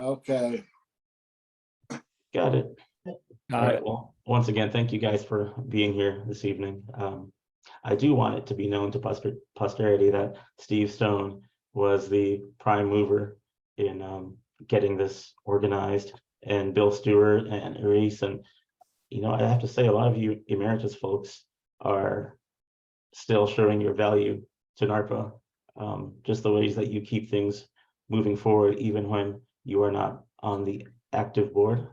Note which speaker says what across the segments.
Speaker 1: Okay.
Speaker 2: Got it. All right. Well, once again, thank you guys for being here this evening. I do want it to be known to posterity that Steve Stone was the prime mover in getting this organized, and Bill Stewart and Reese. And, you know, I have to say, a lot of you Emeritus folks are still showing your value to NARPA, just the ways that you keep things moving forward, even when you are not on the active board.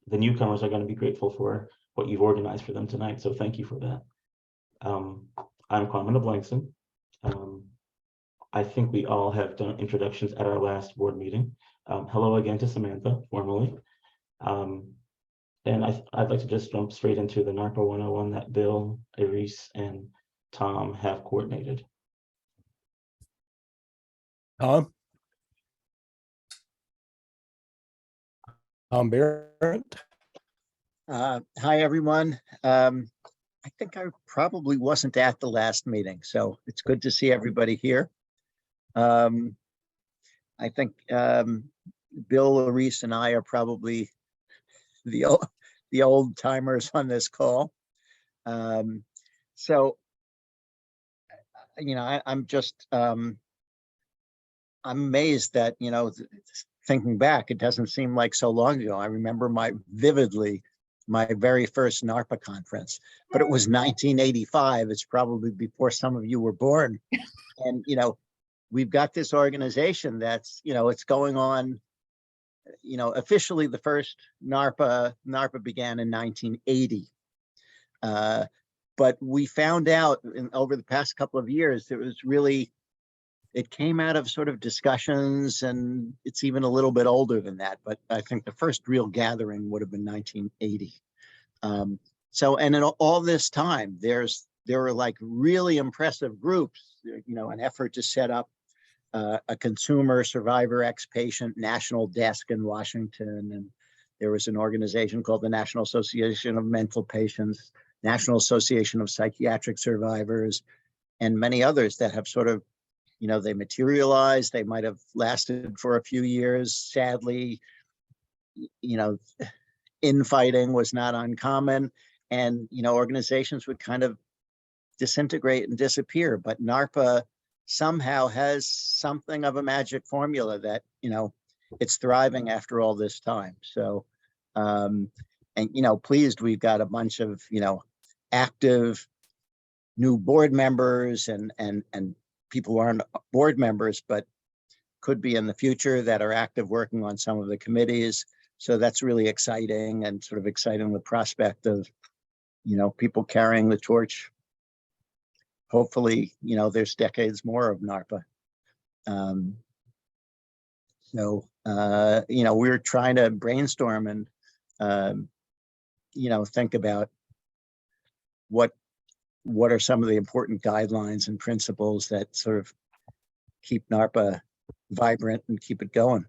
Speaker 2: The newcomers are going to be grateful for what you've organized for them tonight. So thank you for that. I'm Kwame Blankson. I think we all have done introductions at our last board meeting. Hello again to Samantha, formally. And I'd like to just jump straight into the NARPA 101 that Bill, Reese, and Tom have coordinated.
Speaker 3: Tom Barrett.
Speaker 4: Hi, everyone. I think I probably wasn't at the last meeting, so it's good to see everybody here. I think Bill, Reese, and I are probably the old timers on this call. So, you know, I'm just I'm amazed that, you know, thinking back, it doesn't seem like so long ago. I remember vividly my very first NARPA conference, but it was 1985. It's probably before some of you were born. And, you know, we've got this organization that's, you know, it's going on, you know, officially the first NARPA began in 1980. But we found out over the past couple of years, it came out of sort of discussions, and it's even a little bit older than that. But I think the first real gathering would have been 1980. So, and in all this time, there were like really impressive groups, you know, an effort to set up a consumer survivor ex-patient national desk in Washington. And there was an organization called the National Association of Mental Patients, National Association of Psychiatric Survivors, and many others that have sort of, you know, they materialized. They might have lasted for a few years. Sadly, you know, infighting was not uncommon, and, you know, organizations would kind of disintegrate and disappear. But NARPA somehow has something of a magic formula that, you know, it's thriving after all this time. So, and, you know, pleased we've got a bunch of, you know, active new board members and people who aren't board members, but could be in the future, that are active working on some of the committees. So that's really exciting, and sort of exciting the prospect of, you know, people carrying the torch. Hopefully, you know, there's decades more of NARPA. So, you know, we're trying to brainstorm and, you know, think about what are some of the important guidelines and principles that sort of keep NARPA vibrant and keep it going.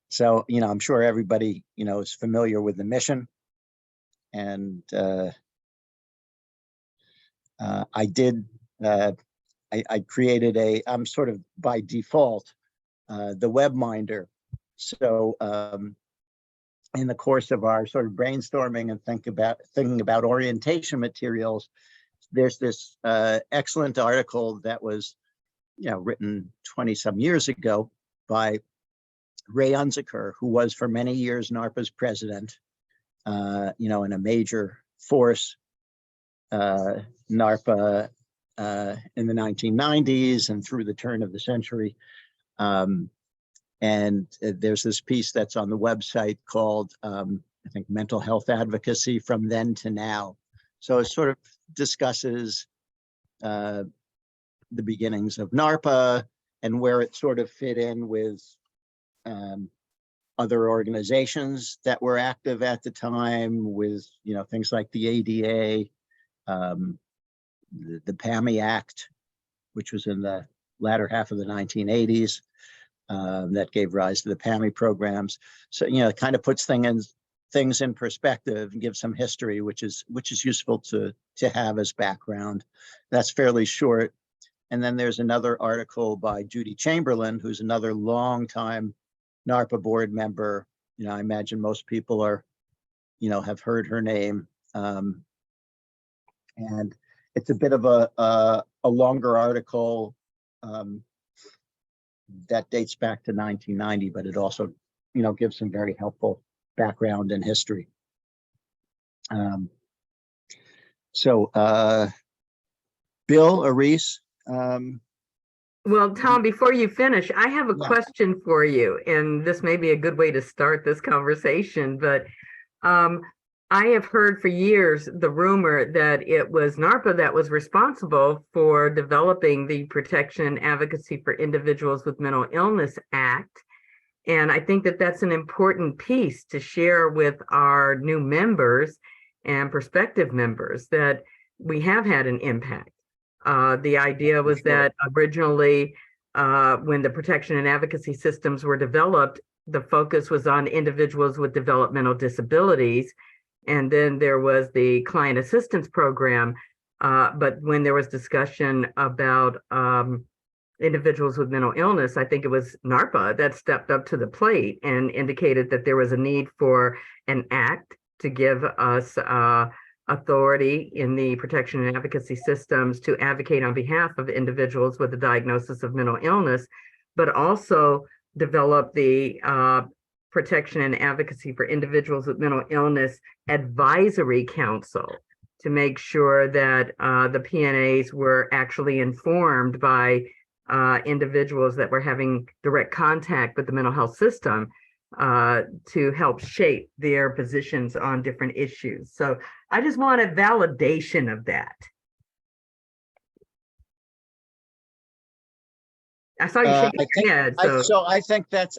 Speaker 4: So, you know, I'm sure everybody, you know, is familiar with the mission. And I created I'm sort of by default, the webminder. So in the course of our sort of brainstorming and thinking about orientation materials, there's this excellent article that was, you know, written 20 some years ago by Ray Unziker, who was for many years NARPA's president, you know, in a major force, NARPA in the 1990s and through the turn of the century. And there's this piece that's on the website called, I think, Mental Health Advocacy from Then to Now. So it sort of discusses the beginnings of NARPA and where it sort of fit in with other organizations that were active at the time, with, you know, things like the ADA, the PAMI Act, which was in the latter half of the 1980s, that gave rise to the PAMI programs. So, you know, it kind of puts things in perspective and gives some history, which is useful to have as background. That's fairly short. And then there's another article by Judy Chamberlain, who's another longtime NARPA board member. I imagine most people are, have heard her name. And it's a bit of a longer article that dates back to 1990, but it also, gives some very helpful background and history. So Bill, Aris.
Speaker 1: Well, Tom, before you finish, I have a question for you, and this may be a good way to start this conversation, but I have heard for years the rumor that it was NARPA that was responsible for developing the Protection and Advocacy for Individuals with Mental Illness Act. And I think that that's an important piece to share with our new members and prospective members, that we have had an impact. The idea was that originally, when the protection and advocacy systems were developed, the focus was on individuals with developmental disabilities. And then there was the client assistance program. But when there was discussion about individuals with mental illness, I think it was NARPA that stepped up to the plate and indicated that there was a need for an act to give us authority in the protection and advocacy systems to advocate on behalf of individuals with a diagnosis of mental illness, but also develop the Protection and Advocacy for Individuals with Mental Illness Advisory Council to make sure that the PNAs were actually informed by individuals that were having direct contact with the mental health system to help shape their positions on different issues. So I just want a validation of that. I saw you shaking your head.
Speaker 4: I think that's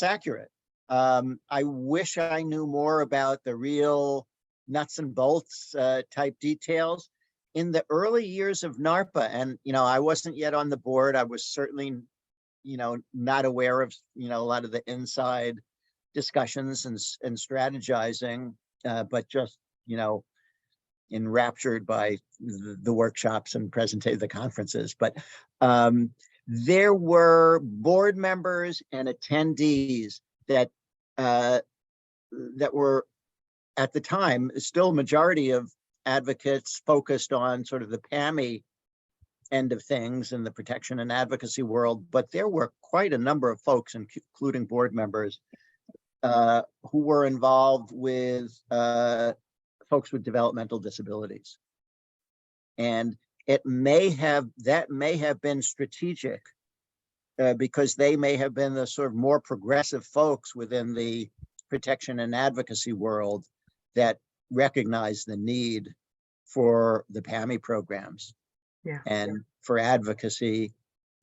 Speaker 4: accurate. I wish I knew more about the real nuts and bolts type details. In the early years of NARPA, and I wasn't yet on the board, I was certainly not aware of a lot of the inside discussions and strategizing, but just enraptured by the workshops and the conferences. But there were board members and attendees that were at the time still a majority of advocates focused on sort of the PAMI end of things in the protection and advocacy world, but there were quite a number of folks, including board members, who were involved with folks with developmental disabilities. And that may have been strategic because they may have been the sort of more progressive folks within the protection and advocacy world that recognize the need for the PAMI programs. And for advocacy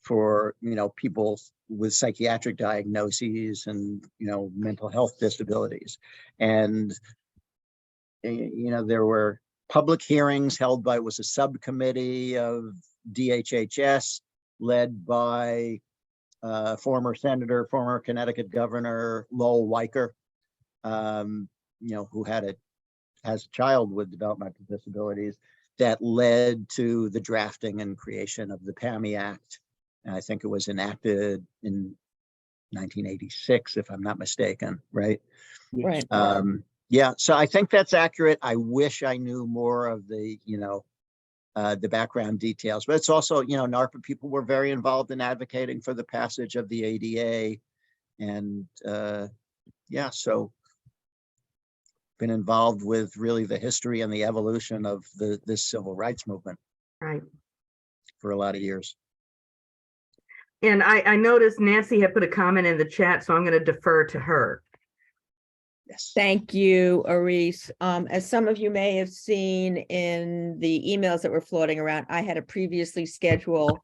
Speaker 4: for people with psychiatric diagnoses and mental health disabilities. And there were public hearings held by, it was a subcommittee of DHHS led by former Connecticut Governor Lowell Weicker, who has a child with developmental disabilities, that led to the drafting and creation of the PAMI Act. And I think it was enacted in 1986, if I'm not mistaken, right?
Speaker 3: Right.
Speaker 4: So I think that's accurate. I wish I knew more of the, the background details, but it's also, NARPA people were very involved in advocating for the passage of the ADA. And so been involved with really the history and the evolution of this civil rights movement for a lot of years.
Speaker 1: And I noticed Nancy had put a comment in the chat, so I'm going to defer to her.
Speaker 4: Yes.
Speaker 5: Thank you, Aris. As some of you may have seen in the emails that were floating around, I had a previously scheduled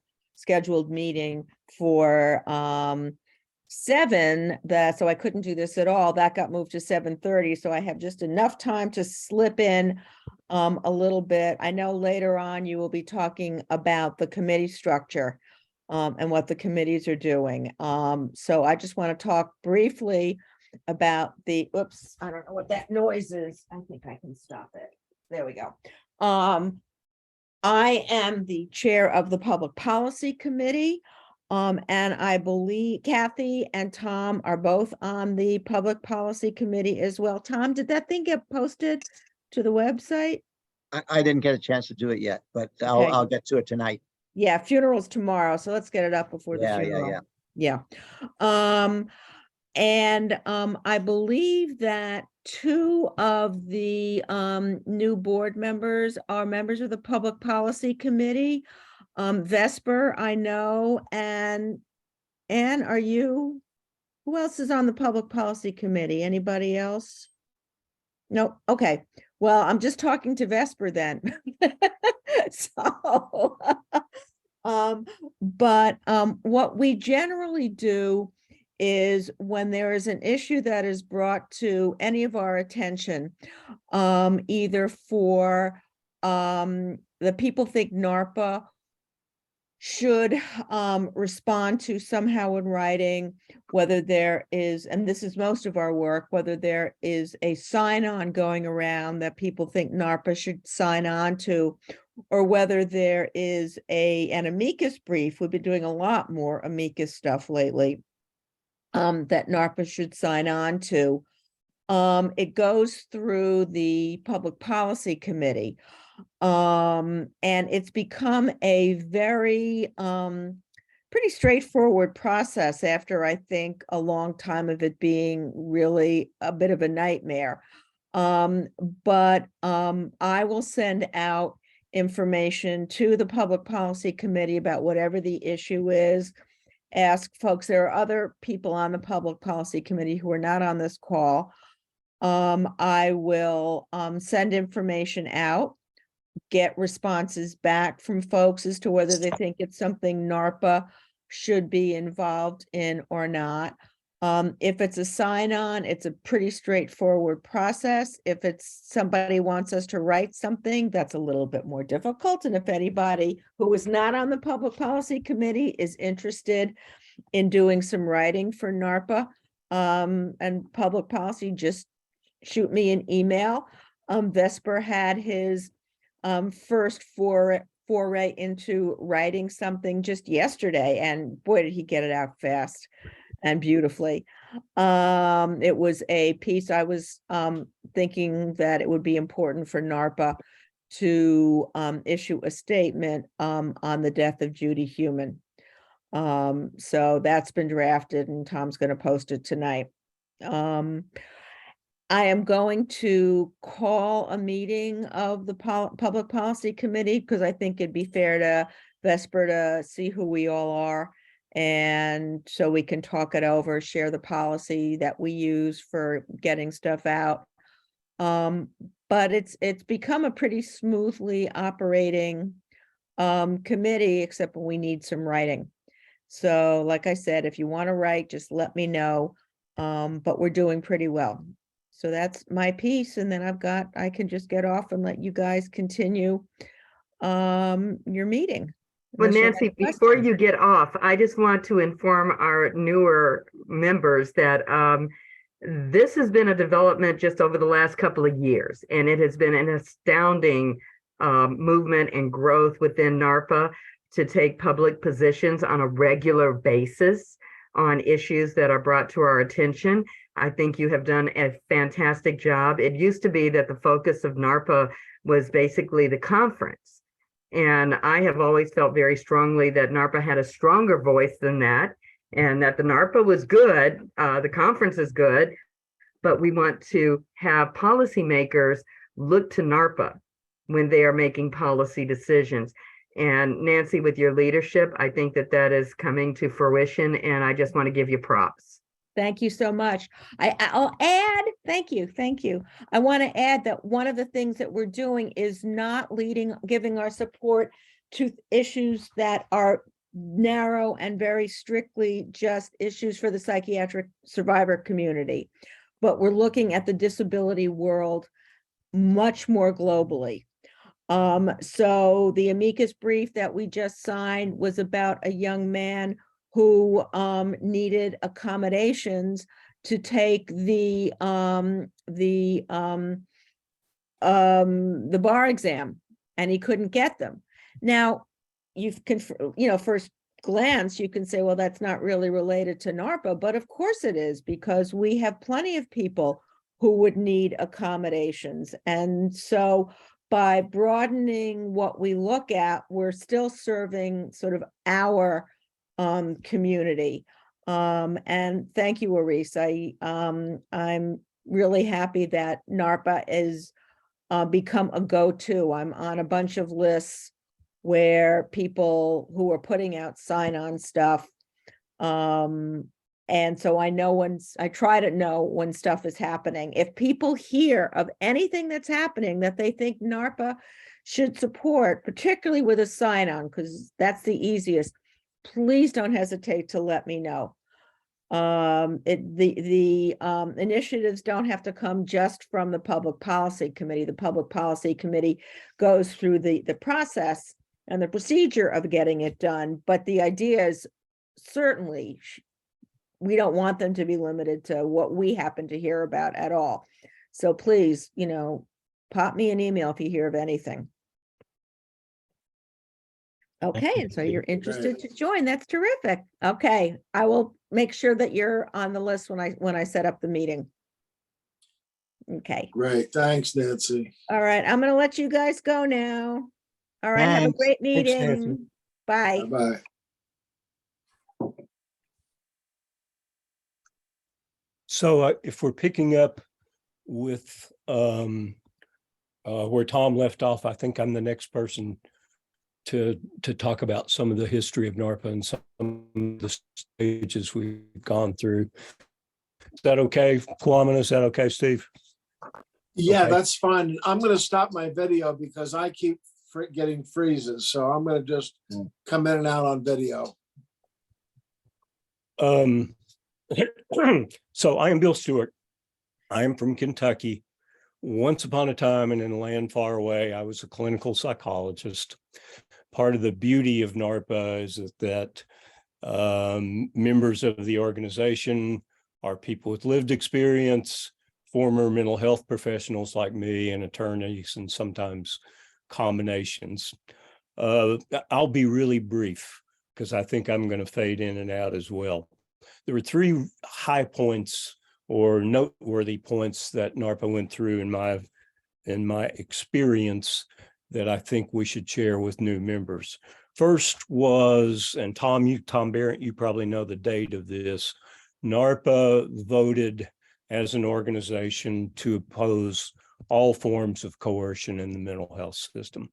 Speaker 5: meeting for 7, so I couldn't do this at all. That got moved to 7:30, so I have just enough time to slip in a little bit. I know later on you will be talking about the committee structure and what the committees are doing. So I just want to talk briefly about the, oops, I don't know what that noise is. I think I can stop it. There we go. I am the chair of the Public Policy Committee. And I believe Kathy and Tom are both on the Public Policy Committee as well. Tom, did that thing get posted to the website?
Speaker 4: I didn't get a chance to do it yet, but
Speaker 5: Okay.
Speaker 4: I'll get to it tonight.
Speaker 5: Yeah, funeral's tomorrow, so let's get it up before the
Speaker 4: Yeah,
Speaker 5: funeral.
Speaker 4: yeah.
Speaker 5: I believe that two of the new board members are members of the Public Policy Committee. Vesper, I know, and Anne, are you? Who else is on the Public Policy Committee? Anybody else? No, okay. Well, I'm just talking to Vesper then. So, what we generally do is when there is an issue that is brought to any of our attention, either for the people think NARPA should respond to somehow in writing, whether there is, and this is most of our work, whether there is a sign-on going around that people think NARPA should sign on to, or whether there is an amicus brief. We've been doing a lot more amicus stuff lately that NARPA should sign on to. It goes through the Public Policy Committee. And it's become a very pretty straightforward process after, I think, a long time of it being really a bit of a nightmare. I will send out information to the Public Policy Committee about whatever the issue is. Ask folks, there are other people on the Public Policy Committee who are not on this call. I will send information out, get responses back from folks as to whether they think it's something NARPA should be involved in or not. If it's a sign-on, it's a pretty straightforward process. If it's somebody wants us to write something, that's a little bit more difficult. And if anybody who is not on the Public Policy Committee is interested in doing some writing for NARPA and public policy, just shoot me an email. Vesper had his first foray into writing something just yesterday, and boy, did he get it out fast and beautifully. It was a piece I was thinking that it would be important for NARPA to issue a statement on the death of Judy Heumann. So that's been drafted and Tom's going to post it tonight. I am going to call a meeting of the Public Policy Committee because I think it'd be fair to Vesper to see who we all are. And so we can talk it over, share the policy that we use for getting stuff out. But it's become a pretty smoothly operating committee, except when we need some writing. So like I said, if you want to write, just let me know. But we're doing pretty well. So that's my piece. And then I can just get off and let you guys continue your meeting.
Speaker 1: Well,
Speaker 5: Unless you have
Speaker 1: Nancy,
Speaker 5: any
Speaker 1: before
Speaker 5: questions.
Speaker 1: you get off, I just want to inform our newer members that this has been a development just over the last couple of years, and it has been an astounding movement and growth within NARPA to take public positions on a regular basis on issues that are brought to our attention. I think you have done a fantastic job. It used to be that the focus of NARPA was basically the conference. And I have always felt very strongly that NARPA had a stronger voice than that, and that the NARPA was good, the conference is good, but we want to have policymakers look to NARPA when they are making policy decisions. And Nancy, with your leadership, I think that is coming to fruition, and I just want to give you props.
Speaker 5: Thank you so much. I'll add, thank you. I want to add that one of the things that we're doing is not giving our support to issues that are narrow and very strictly just issues for the psychiatric survivor community. But we're looking at the disability world much more globally. So the amicus brief that we just signed was about a young man who needed accommodations to take the bar exam, and he couldn't get them. Now, first glance, you can say, well, that's not really related to NARPA, but of course it is, because we have plenty of people who would need accommodations. And so by broadening what we look at, we're still serving sort of our community. And thank you, Aris. I'm really happy that NARPA is become a go-to. I'm on a bunch of lists where people who are putting out sign-on stuff. And so I try to know when stuff is happening. If people hear of anything that's happening that they think NARPA should support, particularly with a sign-on, because that's the easiest, please don't hesitate to let me know. The initiatives don't have to come just from the Public Policy Committee. The Public Policy Committee goes through the process and the procedure of getting it done, but the idea is certainly we don't want them to be limited to what we happen to hear about at all. So please, pop me an email if you hear of anything. Okay, and so you're interested to join. That's terrific. Okay, I will make sure that you're on the list when I set up the meeting. Okay.
Speaker 6: Great. Thanks, Nancy.
Speaker 5: All right, I'm going to let you guys go now. All right, have a
Speaker 4: Thanks.
Speaker 5: great
Speaker 3: Thanks, Nancy.
Speaker 5: meeting. Bye.
Speaker 6: Bye-bye.
Speaker 3: So if we're picking up with where Tom left off, I think I'm the next person to talk about some of the history of NARPA and some of the stages we've gone through. Is that okay, Kwame? Is that okay, Steve?
Speaker 6: Yeah,
Speaker 3: Okay.
Speaker 6: that's fine. I'm going to stop my video because I keep getting freezes. So I'm going to just come in and out on video.
Speaker 3: So I am Bill Stewart. I am from Kentucky. Once upon a time and in a land far away, I was a clinical psychologist. Part of the beauty of NARPA is that members of the organization are people with lived experience, former mental health professionals like me, and attorneys, and sometimes combinations. I'll be really brief because I think I'm going to fade in and out as well. There were three high points or noteworthy points that NARPA went through in my experience that I think we should share with new members. First was, and Tom Barrett, you probably know the date of this, NARPA voted as an organization to oppose all forms of coercion in the mental health system.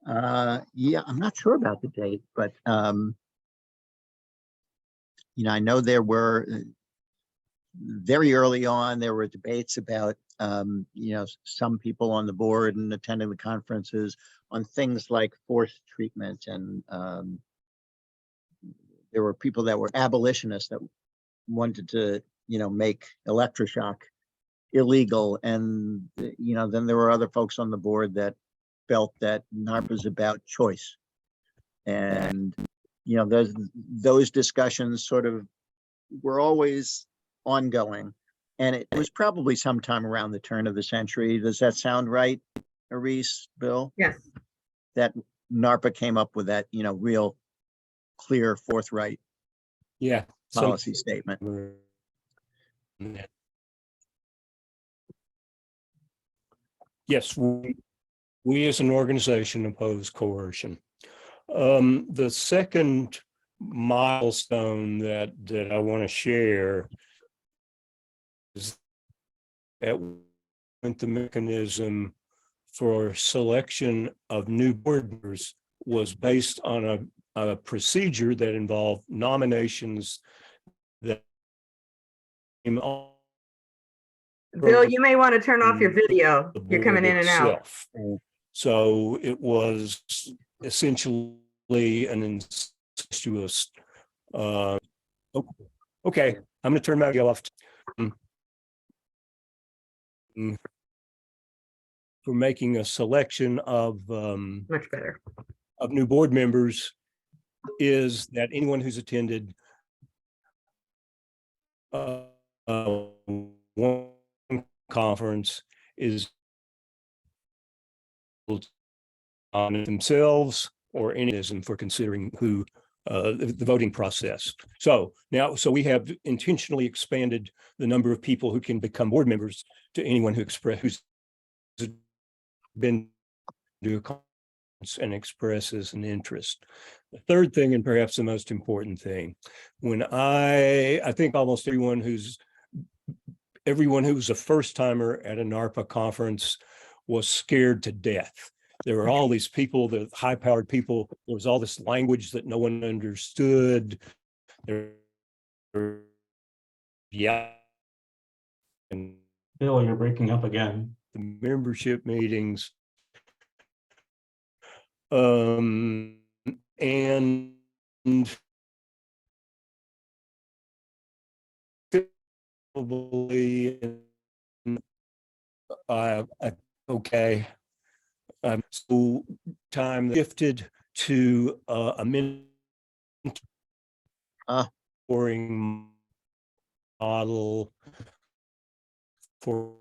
Speaker 4: Yeah, I'm not sure about the date, but I know there were very early on, there were debates about, some people on the board and attending the conferences on things like forced treatment. And there were people that were abolitionists that wanted to, make electroshock illegal. And, then there were other folks on the board that felt that NARPA is about choice. And, those discussions sort of were always ongoing. And it was probably sometime around the turn of the century. Does that sound right, Aris, Bill?
Speaker 1: Yes.
Speaker 4: That NARPA came up with that, real clear, forthright
Speaker 3: Yeah.
Speaker 4: policy statement.
Speaker 3: Yes, we as an organization oppose coercion. The second milestone that I want to share is that the mechanism for selection of new board members was based on a procedure that involved nominations that came on
Speaker 1: Bill, you may want to turn off your video.
Speaker 3: the
Speaker 1: You're coming
Speaker 3: board
Speaker 1: in and out.
Speaker 3: itself. So it was essentially an incestuous. Okay, I'm going to turn my video off. For making a selection of
Speaker 1: Much better.
Speaker 3: of new board members is that anyone who's attended one conference is themselves or any reason for considering who the voting process. So we have intentionally expanded the number of people who can become board members to anyone who's been to a conference and expresses an interest. The third thing, and perhaps the most important thing, when I think almost everyone who's a first timer at a NARPA conference was scared to death. There were all these people, the high-powered people. There was all this language that no one understood. Yeah. And
Speaker 2: Bill, you're breaking up again.
Speaker 3: the membership meetings. And probably okay. So time shifted to a mentoring model for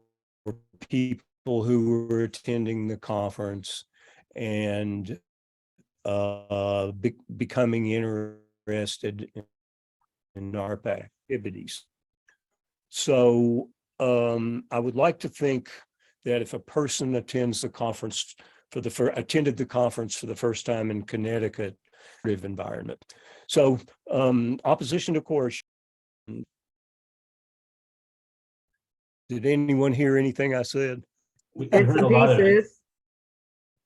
Speaker 3: people who were attending the conference and becoming interested in NARPA activities. So I would like to think that if a person attends the conference attended the conference for the first time in Connecticut environment. So opposition to coercion. Did anyone hear anything I said?
Speaker 2: I heard a lot of it,
Speaker 1: Pieces.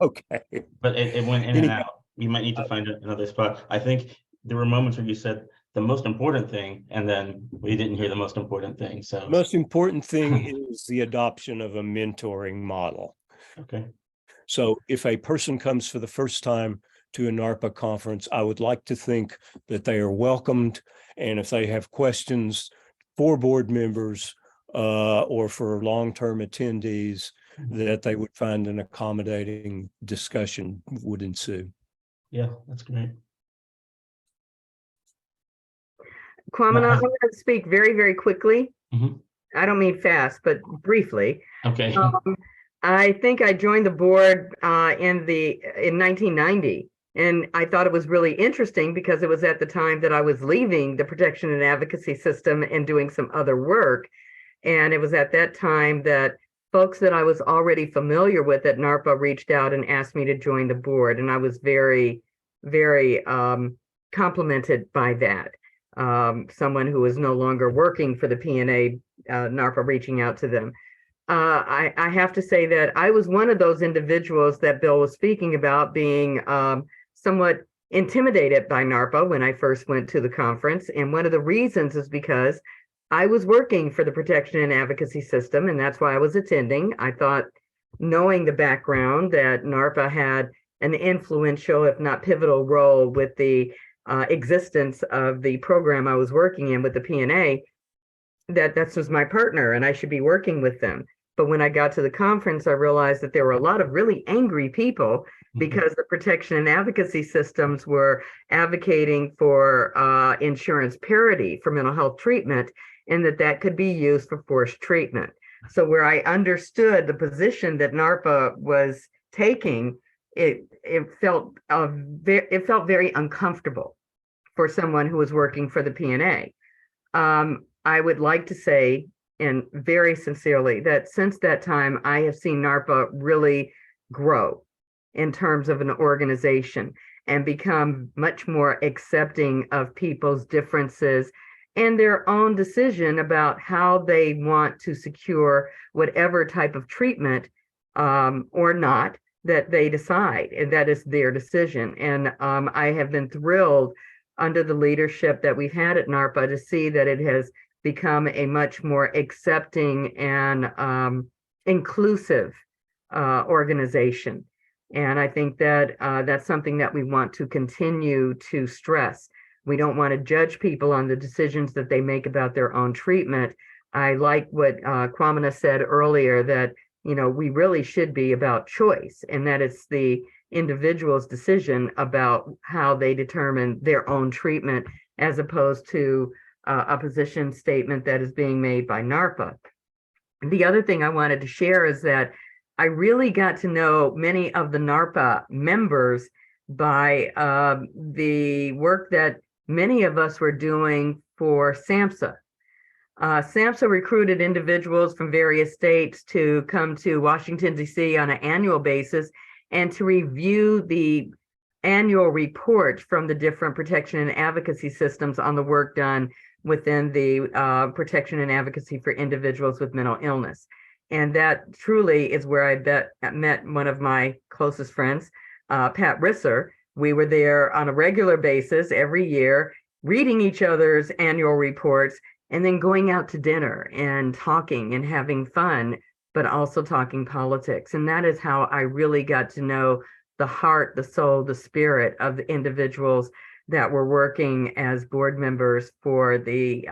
Speaker 3: Okay.
Speaker 2: but it went in and out. You might need to find another spot. I think there were moments where you said the most important thing, and then we didn't hear the most important thing. So
Speaker 3: Most important thing is the adoption of a mentoring model.
Speaker 2: okay.
Speaker 3: So if a person comes for the first time to a NARPA conference, I would like to think that they are welcomed. And if they have questions for board members or for long-term attendees, that they would find an accommodating discussion would ensue.
Speaker 2: Yeah, that's great.
Speaker 1: Kwamina, I'm going to speak very, very quickly.
Speaker 2: Mhm.
Speaker 1: I don't mean fast, but briefly.
Speaker 2: Okay.
Speaker 1: I think I joined the board in 1990, and I thought it was really interesting because it was at the time that I was leaving the protection and advocacy system and doing some other work. And it was at that time that folks that I was already familiar with at NARPA reached out and asked me to join the board. And I was very, very complimented by that. Someone who was no longer working for the P&A, NARPA reaching out to them. I have to say that I was one of those individuals that Bill was speaking about being somewhat intimidated by NARPA when I first went to the conference. And one of the reasons is because I was working for the protection and advocacy system, and that's why I was attending. I thought, knowing the background, that NARPA had an influential, if not pivotal, role with the existence of the program I was working in with the P&A, that was my partner and I should be working with them. But when I got to the conference, I realized that there were a lot of really angry people because the protection and advocacy systems were advocating for insurance parity for mental health treatment, and that could be used for forced treatment. So where I understood the position that NARPA was taking, it felt very uncomfortable for someone who was working for the P&A. I would like to say, and very sincerely, that since that time, I have seen NARPA really grow in terms of an organization and become much more accepting of people's differences and their own decision about how they want to secure whatever type of treatment or not that they decide, and that is their decision. And I have been thrilled under the leadership that we've had at NARPA to see that it has become a much more accepting and inclusive organization. And I think that that's something that we want to continue to stress. We don't want to judge people on the decisions that they make about their own treatment. I like what Kwamina said earlier, that we really should be about choice, and that it's the individual's decision about how they determine their own treatment, as opposed to a position statement that is being made by NARPA. The other thing I wanted to share is that I really got to know many of the NARPA members by the work that many of us were doing for SAMHSA. SAMHSA recruited individuals from various states to come to Washington, D.C. on an annual basis and to review the annual report from the different protection and advocacy systems on the work done within the protection and advocacy for individuals with mental illness. And that truly is where I met one of my closest friends, Pat Risser. We were there on a regular basis every year, reading each other's annual reports, and then going out to dinner and talking and having fun, but also talking politics. And that is how I really got to know the heart, the soul, the spirit of the individuals that were working as board members for the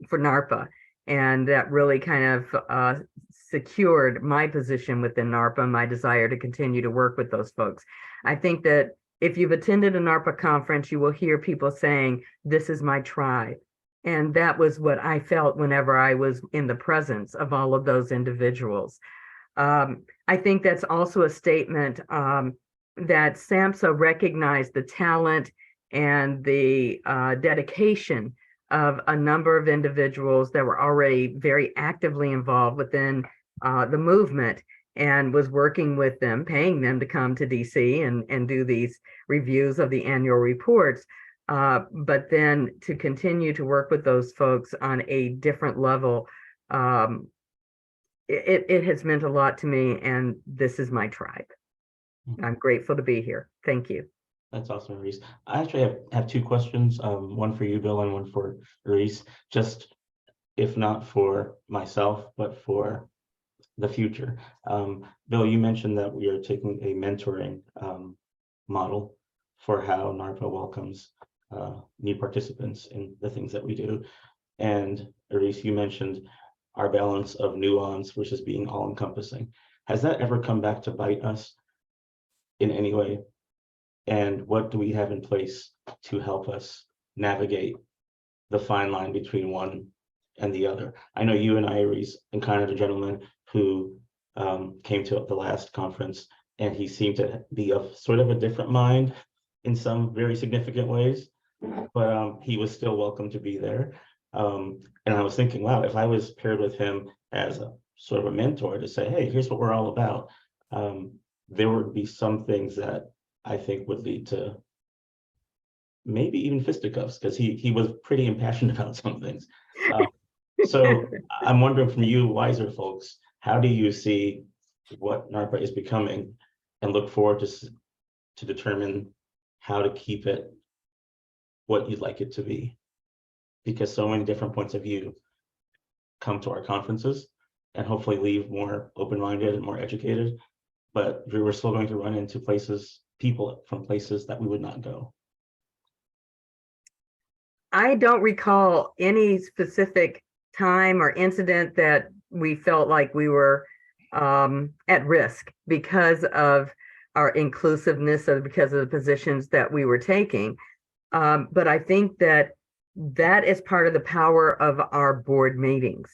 Speaker 1: for NARPA. And that really kind of secured my position within NARPA, my desire to continue to work with those folks. I think that if you've attended a NARPA conference, you will hear people saying, "This is my tribe." And that was what I felt whenever I was in the presence of all of those individuals. I think that's also a statement that SAMHSA recognized the talent and the dedication of a number of individuals that were already very actively involved within the movement, and was working with them, paying them to come to DC and do these reviews of the annual reports. But then to continue to work with those folks on a different level, it has meant a lot to me, and this is my tribe. I'm grateful to be here. Thank you.
Speaker 2: That's awesome, Reese. I actually have two questions, one for you, Bill, and one for Reese, just if not for myself, but for the future. Bill, you mentioned that we are taking a mentoring model for how NARPA welcomes new participants in the things that we do. And Reese, you mentioned our balance of nuance versus being all-encompassing. Has that ever come back to bite us in any way? And what do we have in place to help us navigate the fine line between one and the other? I know you and I, Reese, encountered a gentleman who came to the last conference, and he seemed to be of sort of a different mind in some very significant ways, but he was still welcome to be there. And I was thinking, wow, if I was paired with him as a sort of a mentor to say, hey, here's what we're all about, there would be some things that I think would lead to maybe even fisticuffs, because he was pretty impassioned about some things. So I'm wondering from you wiser folks, how do you see what NARPA is becoming and look forward to determine how to keep it what you'd like it to be? Because so many different points of view come to our conferences and hopefully leave more open-minded and more educated, but we're still going to run into people from places that we would not go.
Speaker 1: I don't recall any specific time or incident that we felt like we were at risk because of our inclusiveness or because of the positions that we were taking. But I think that is part of the power of our board meetings.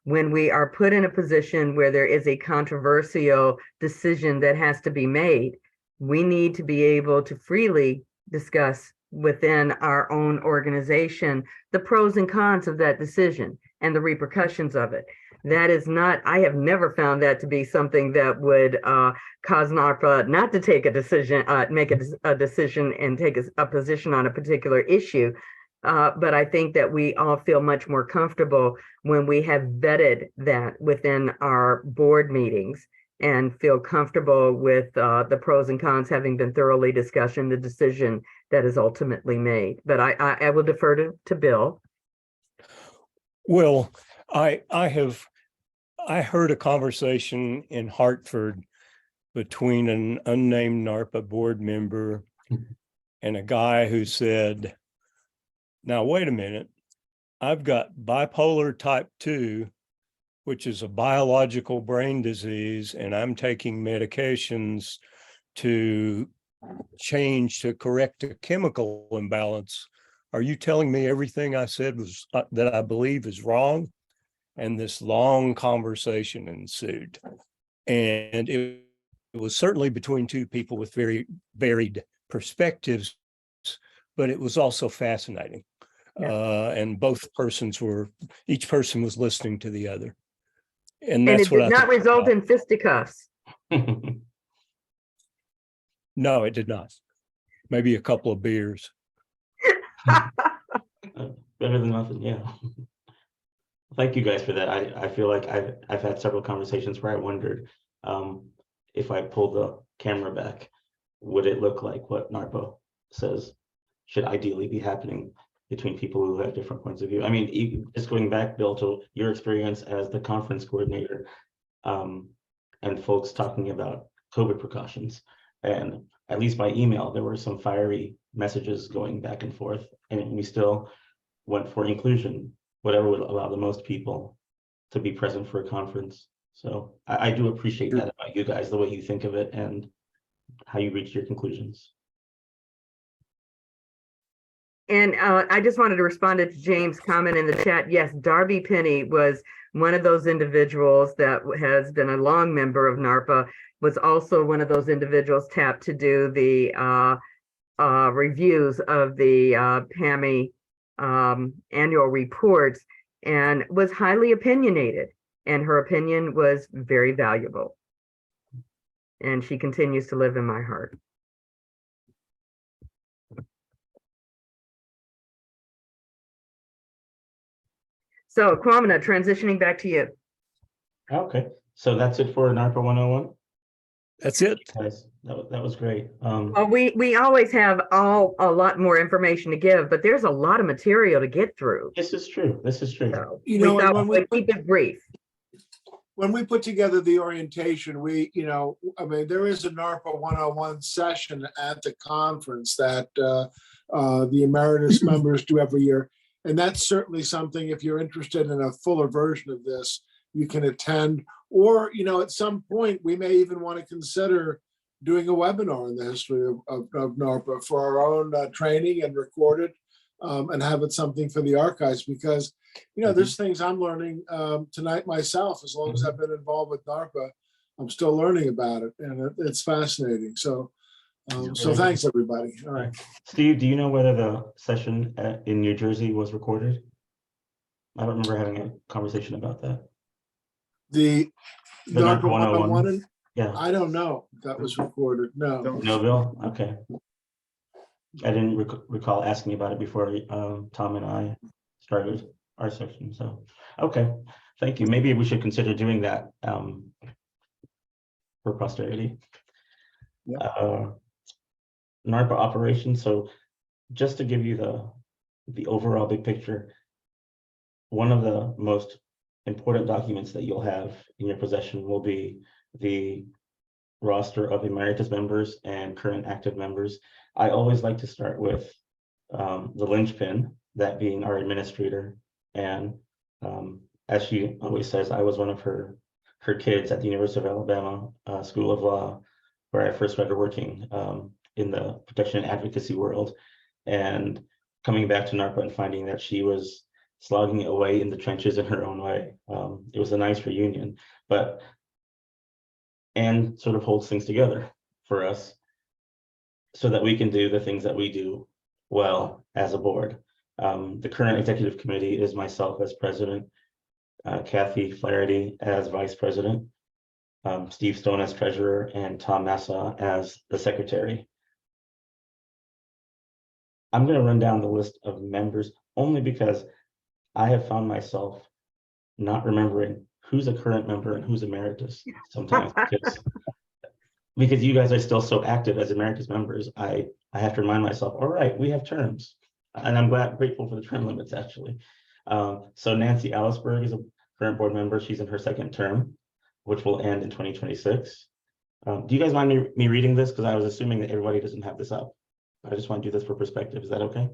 Speaker 1: When we are put in a position where there is a controversial decision that has to be made, we need to be able to freely discuss within our own organization the pros and cons of that decision and the repercussions of it. That is not, I have never found that to be something that would cause NARPA not to take a decision, make a decision and take a position on a particular issue. But I think that we all feel much more comfortable when we have vetted that within our board meetings and feel comfortable with the pros and cons having been thoroughly discussed in the decision that is ultimately made. But I will defer to Bill.
Speaker 3: Well, I heard a conversation in Hartford between an unnamed NARPA board member and a guy who said, now, wait a minute, I've got bipolar type 2, which is a biological brain disease, and I'm taking medications to correct a chemical imbalance. Are you telling me everything I said was that I believe is wrong? And this long conversation ensued. And it was certainly between two people with very varied perspectives, but it was also fascinating. And each person was listening to the other. And
Speaker 1: And
Speaker 3: that's
Speaker 1: it
Speaker 3: what
Speaker 1: did
Speaker 3: I
Speaker 1: not
Speaker 3: think
Speaker 1: result
Speaker 3: about.
Speaker 1: in fisticuffs.
Speaker 3: No, it did not. Maybe a couple of beers.
Speaker 2: Better than nothing, yeah. Thank you guys for that. I feel like I've had several conversations where I wondered if I pulled the camera back, would it look like what NARPA says should ideally be happening between people who have different points of view? I mean, just going back, Bill, to your experience as the conference coordinator, and folks talking about COVID precautions, and at least by email, there were some fiery messages going back and forth, and we still went for inclusion, whatever would allow the most people to be present for a conference. So I do appreciate that about you guys, the way you think of it and how you reach your conclusions.
Speaker 1: And I just wanted to respond to James' comment in the chat. Yes, Darby Penny was one of those individuals that has been a long member of NARPA, was also one of those individuals tapped to do the reviews of the PAMI annual reports, and was highly opinionated, and her opinion was very valuable. And she continues to live in my heart. So Kwamina, transitioning back to you.
Speaker 2: Okay, so that's it for NARPA 101.
Speaker 3: That's it.
Speaker 2: Guys, that was great.
Speaker 1: Well, we always have a lot more information to give, but there's a lot of material to get through.
Speaker 2: This is true. This is true.
Speaker 1: So
Speaker 6: You
Speaker 1: we
Speaker 6: know, and
Speaker 1: thought
Speaker 6: when
Speaker 1: we'd keep it brief.
Speaker 6: when we put together the orientation, I mean, there is a NARPA 101 session at the conference that the Emeritus members do every year. And that's certainly something, if you're interested in a fuller version of this, you can attend. Or, at some point, we may even want to consider doing a webinar on the history of NARPA for our own training and record it and have it something for the archives, because there's things I'm learning tonight myself. As long as I've been involved with NARPA, I'm still learning about it, and it's fascinating. So thanks, everybody. All right.
Speaker 2: Steve, do you know whether the session in New Jersey was recorded? I don't remember having a conversation about that.
Speaker 6: The NARPA 101,
Speaker 2: yeah.
Speaker 6: I don't know if that was recorded. No.
Speaker 2: No, Bill? Okay. I didn't recall asking about it before Tom and I started our session. So, okay, thank you. Maybe we should consider doing that for posterity.
Speaker 4: Yeah.
Speaker 2: NARPA operations. So just to give you the overall big picture, one of the most important documents that you'll have in your possession will be the roster of Emeritus members and current active members. I always like to start with the linchpin, that being our administrator. And as she always says, I was one of her kids at the University of Alabama School of Law, where I first started working in the protection and advocacy world, and coming back to NARPA and finding that she was slogging away in the trenches in her own way. It was a nice reunion, but Anne sort of holds things together for us so that we can do the things that we do well as a board. The current executive committee is myself as president, Kathy Flaherty as vice president, Steve Stone as treasurer, and Tom Massa as the secretary. I'm going to run down the list of members only because I have found myself not remembering who's a current member and who's emeritus sometimes, because you guys are still so active as emeritus members. I have to remind myself, all right, we have terms, and I'm grateful for the term limits, actually. So Nancy Allisberg is a current board member. She's in her second term, which will end in 2026. Do you guys mind me reading this? Because I was assuming that everybody doesn't have this up. I just want to do this for perspective. Is that okay?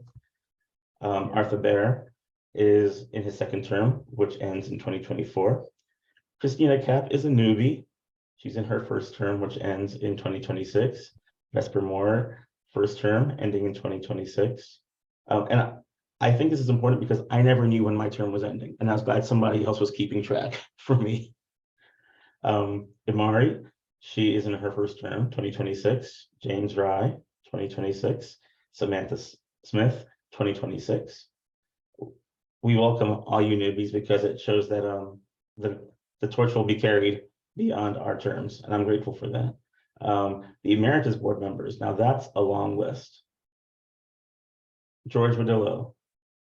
Speaker 2: Arthur Bear is in his second term, which ends in 2024. Christina Kapp is a newbie. She's in her first term, which ends in 2026. Vesper Moore, first term, ending in 2026. And I think this is important because I never knew when my term was ending, and I was glad somebody else was keeping track for me. Imari, she is in her first term, 2026. James Rye, 2026. Samantha Smith, 2026. We welcome all you newbies because it shows that the torch will be carried beyond our terms, and I'm grateful for that. The Emeritus Board Members, now that's a long list. George Badillo,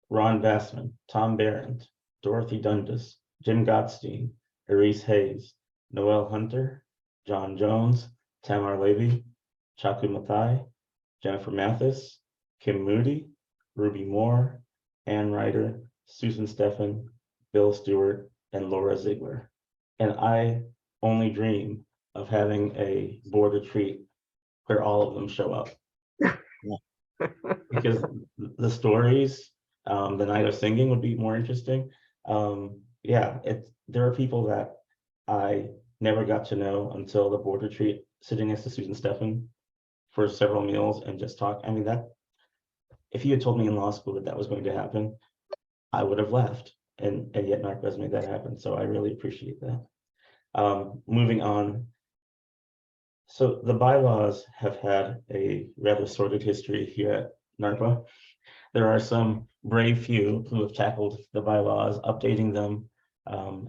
Speaker 2: Ron Bassman, Tom Barrett, Dorothy Dundas, Jim Gottstein, Erise Hayes, Noel Hunter, John Jones, Tamar Levy, Chaku Mathai, Jennifer Mathis, Kim Moody, Ruby Moore, Ann Ryder, Susan Steffen, Bill Stewart, and Laura Ziegler. And I only dream of having a board retreat where all of them show up. Because the stories, the night of singing would be more interesting. Yeah, there are people that I never got to know until the board retreat, sitting next to Susan Steffen for several meals and just talk. I mean, that if you had told me in law school that that was going to happen, I would have left. And yet NARPA has made that happen. So I really appreciate that. Moving on. So the bylaws have had a rather sordid history here at NARPA. There are some brave few who have tackled the bylaws, updating them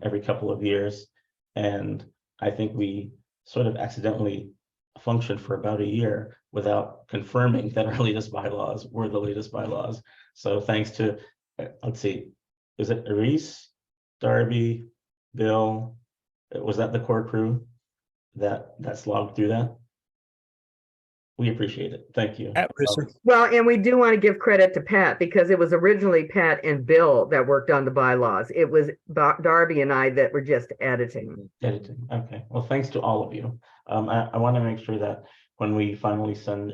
Speaker 2: every couple of years. And I think we sort of accidentally functioned for about a year without confirming that our latest bylaws were the latest bylaws. So thanks to, let's see, is it Erise, Darby, Bill? Was that the core crew that slogged through that? We appreciate it. Thank you.
Speaker 1: Well, and we do want to give credit to Pat because it was originally Pat and Bill that worked on the bylaws. It was Darby and I that were just editing.
Speaker 2: Okay. Well, thanks to all of you. I want to make sure that when we finally send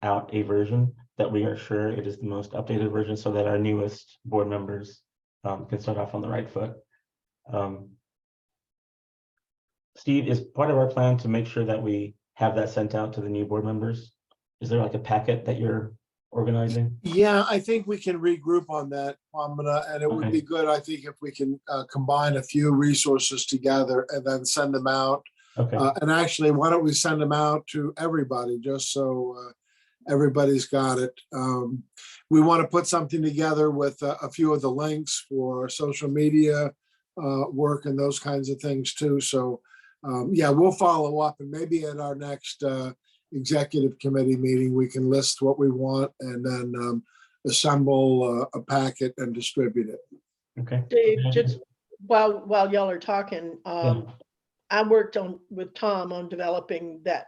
Speaker 2: out a version, that we are sure it is the most updated version so that our newest board members can start off on the right foot. Steve, is part of our plan to make sure that we have that sent out to the new board members? Is there like a packet that you're organizing?
Speaker 6: Yeah, I think we can regroup on that, Pamela, and it would be good, I think, if we can combine a few resources together and then send them out.
Speaker 2: Okay.
Speaker 6: And actually, why don't we send them out to everybody, just so everybody's got it. We want to put something together with a few of the links for social media work and those kinds of things too. So yeah, we'll follow up, and maybe at our next executive committee meeting, we can list what we want and then assemble a packet and distribute it.
Speaker 2: Okay.
Speaker 7: Dave, just while y'all are talking, I worked with Tom on developing that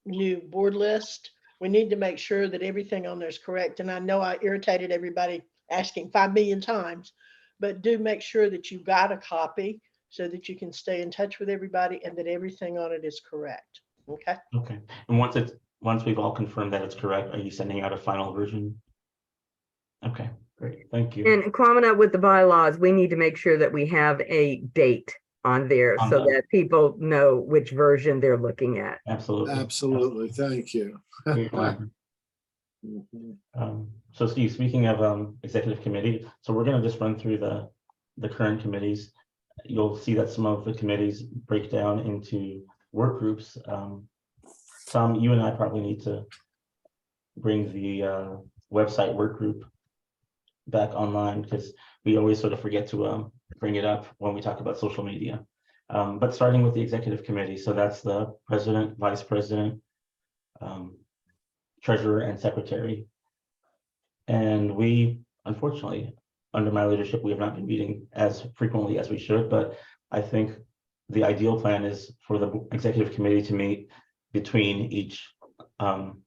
Speaker 7: new board list. We need to make sure that everything on there is correct. And I know I irritated everybody asking 5 million times, but do make sure that you got a copy so that you can stay in touch with everybody and that everything on it is correct. Okay.
Speaker 2: Okay. And once we've all confirmed that it's correct, are you sending out a final version? Okay, great. Thank you.
Speaker 1: And Kwamina, with the bylaws, we need to make sure that we have a date on there so that people know which version they're looking at.
Speaker 2: Absolutely.
Speaker 6: Absolutely. Thank you.
Speaker 2: So Steve, speaking of executive committee, so we're going to just run through the current committees. You'll see that some of the committees break down into work groups. Tom, you and I probably need to bring the website work group back online because we always sort of forget to bring it up when we talk about social media. But starting with the executive committee, so that's the president, vice president, treasurer, and secretary. And we, unfortunately, under my leadership, we have not been meeting as frequently as we should, but I think the ideal plan is for the executive committee to meet between each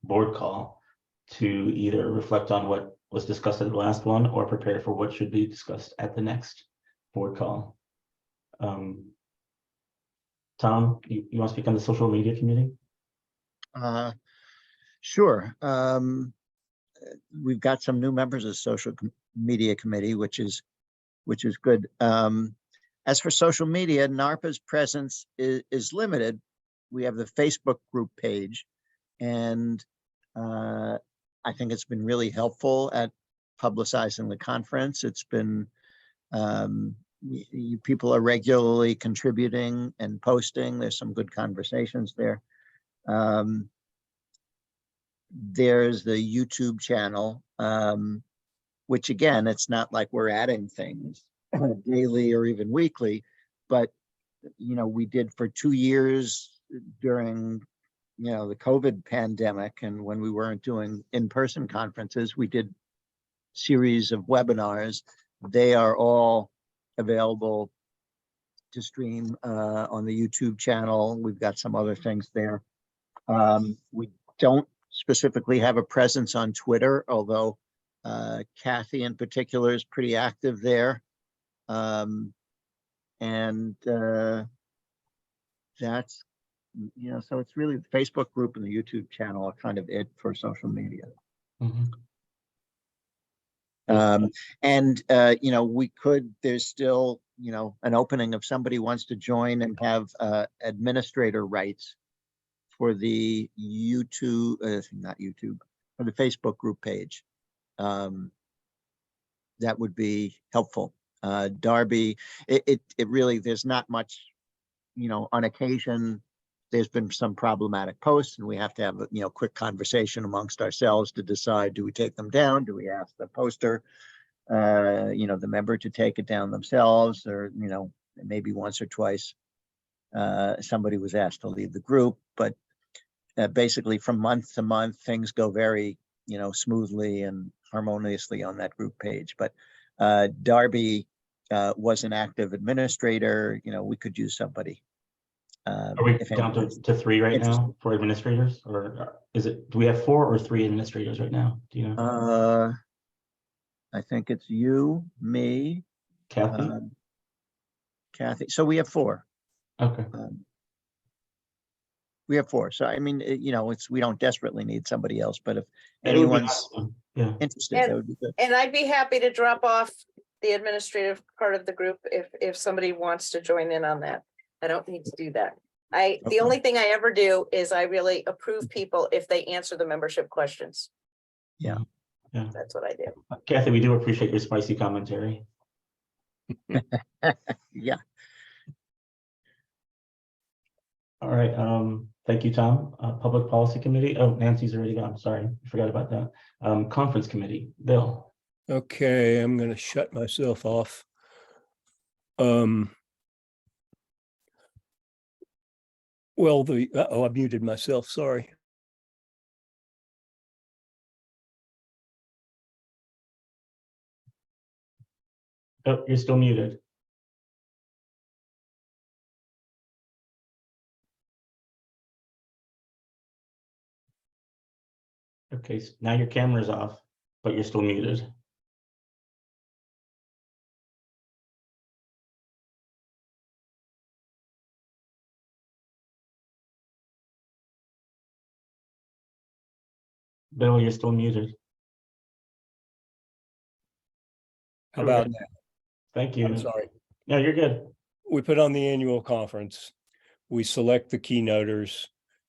Speaker 2: board call to either reflect on what was discussed at the last one or prepare for what should be discussed at the next board call. Tom, you want to speak on the social media committee?
Speaker 4: Sure. We've got some new members of the social media committee, which is good. As for social media, NARPA's presence is limited. We have the Facebook group page, and I think it's been really helpful at publicizing the conference. It's been you people are regularly contributing and posting. There's some good conversations there. There's the YouTube channel, which again, it's not like we're adding things daily or even weekly, but we did for 2 years during the COVID pandemic, and when we weren't doing in-person conferences, we did series of webinars. They are all available to stream on the YouTube channel. We've got some other things there. We don't specifically have a presence on Twitter, although Kathy in particular is pretty active there. That's, so it's really the Facebook group and the YouTube channel are kind of it for social media.
Speaker 2: Mhm.
Speaker 4: We could, there's still, an opening if somebody wants to join and have administrator rights for the YouTube, not YouTube, for the Facebook group page. That would be helpful. Darby, it really, there's not much, on occasion, there's been some problematic posts and we have to have a quick conversation amongst ourselves to decide, do we take them down? Do we ask the poster, the member to take it down themselves, or, maybe once or twice somebody was asked to leave the group, but basically from month to month, things go very, smoothly and harmoniously on that group page. But Darby was an active administrator. We could use somebody.
Speaker 2: Are we
Speaker 4: if
Speaker 2: down
Speaker 4: anyone's
Speaker 2: to 3 right
Speaker 4: interested.
Speaker 2: now for administrators, or do we have 4 or 3 administrators right now? Do you know?
Speaker 4: I think it's you, me,
Speaker 2: Kathy?
Speaker 4: Kathy. So we have 4.
Speaker 2: Okay.
Speaker 4: We have 4. So I mean, we don't desperately need somebody else, but if
Speaker 2: It would be
Speaker 4: anyone's
Speaker 2: awesome. Yeah.
Speaker 4: interested, that would be good.
Speaker 8: And I'd be happy to drop off the administrative part of the group if somebody wants to join in on that. I don't need to do that. The
Speaker 4: Okay.
Speaker 8: only thing I ever do is I really approve people if they answer the membership questions.
Speaker 4: Yeah.
Speaker 2: Yeah.
Speaker 8: That's what I do.
Speaker 2: Kathy, we do appreciate your spicy commentary.
Speaker 4: Yeah.
Speaker 2: All right. Thank you, Tom. Public Policy Committee. Oh, Nancy's already gone. Sorry, I forgot about that. Conference Committee, Bill.
Speaker 3: Okay, I'm going to shut myself off. Well, I muted myself, sorry.
Speaker 2: Oh, you're still muted. Okay, so now your camera's off, but you're still muted. Bill, you're still muted.
Speaker 3: How about now?
Speaker 2: Thank you.
Speaker 3: I'm sorry.
Speaker 2: No, you're good.
Speaker 3: We put on the annual conference. We select the keynoters.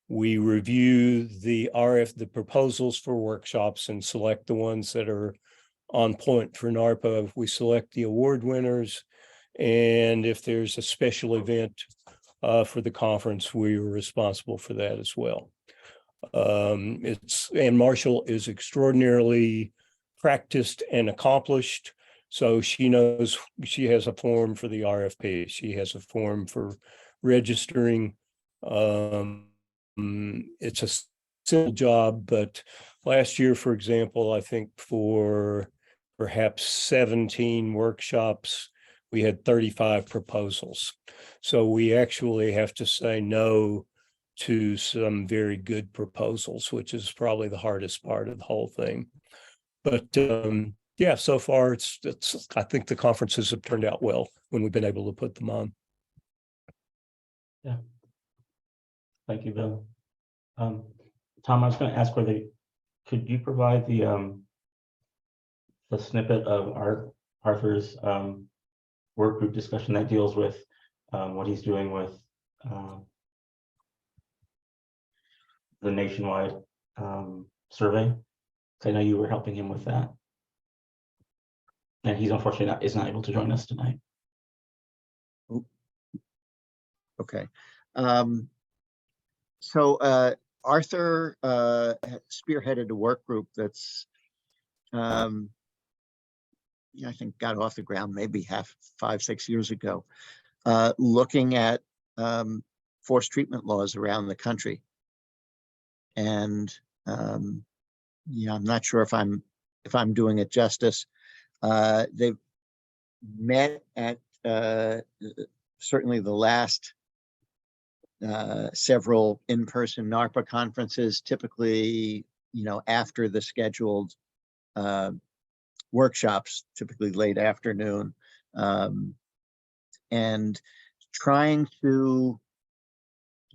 Speaker 3: We review the proposals for workshops and select the ones that are on point for NARPA. We select the award winners. And if there's a special event for the conference, we are responsible for that as well. And Marshall is extraordinarily practiced and accomplished. So she knows, she has a form for the RFP. She has a form for registering. It's a simple job, but last year, for example, I think for perhaps 17 workshops, we had 35 proposals. So we actually have to say no to some very good proposals, which is probably the hardest part of the whole thing. But yeah, so far I think the conferences have turned out well when we've been able to put them on.
Speaker 2: Yeah. Thank you, Bill. Tom, I was going to ask could you provide the snippet of Arthur's work group discussion that deals with what he's doing with the nationwide survey? I know you were helping him with that. And he's unfortunately is not able to join us tonight.
Speaker 4: Okay. Arthur spearheaded a work group that's, I think got off the ground maybe 5-6 years ago, looking at forced treatment laws around the country. And yeah, I'm not sure if I'm doing it justice. They've met at certainly the last several in-person NARPA conferences, typically, after the scheduled workshops, typically late afternoon, and trying to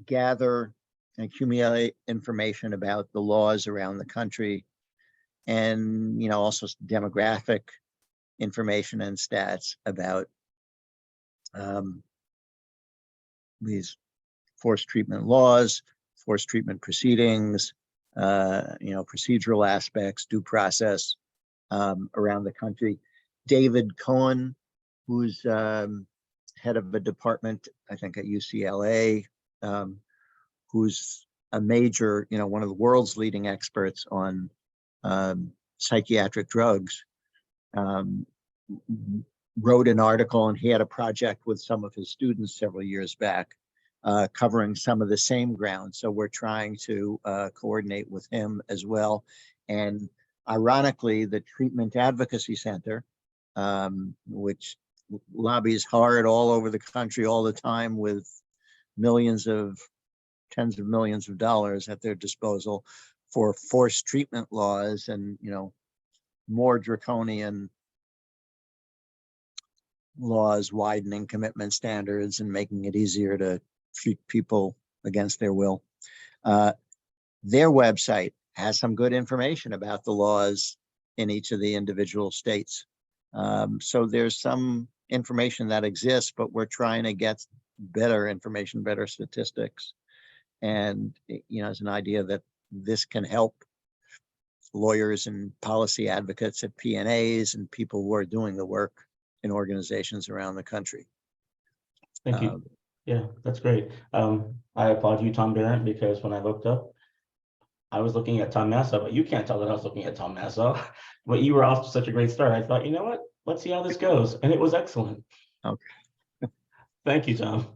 Speaker 4: gather and accumulate information about the laws around the country, and also demographic information and stats about these forced treatment laws, forced treatment proceedings, procedural aspects, due process around the country. David Cohen, who's head of a department, I think at UCLA, who's a major, one of the world's leading experts on psychiatric drugs, wrote an article, and he had a project with some of his students several years back, covering some of the same ground. So we're trying to coordinate with him as well. And ironically, the Treatment Advocacy Center, which lobbies hard all over the country all the time with tens of millions of dollars at their disposal for forced treatment laws and, more draconian laws, widening commitment standards and making it easier to treat people against their will. Their website has some good information about the laws in each of the individual states. So there's some information that exists, but we're trying to get better information, better statistics. And, it's an idea that this can help lawyers and policy advocates at PNAs and people who are doing the work in organizations around the country.
Speaker 2: Thank you. Yeah, that's great. I applaud you, Tom Barrett, because when I looked up, I was looking at Tom Massa, but you can't tell that I was looking at Tom Massa. But you were off to such a great start. I thought, you know what? Let's see how this goes. And it was excellent.
Speaker 4: Okay.
Speaker 2: Thank you, Tom.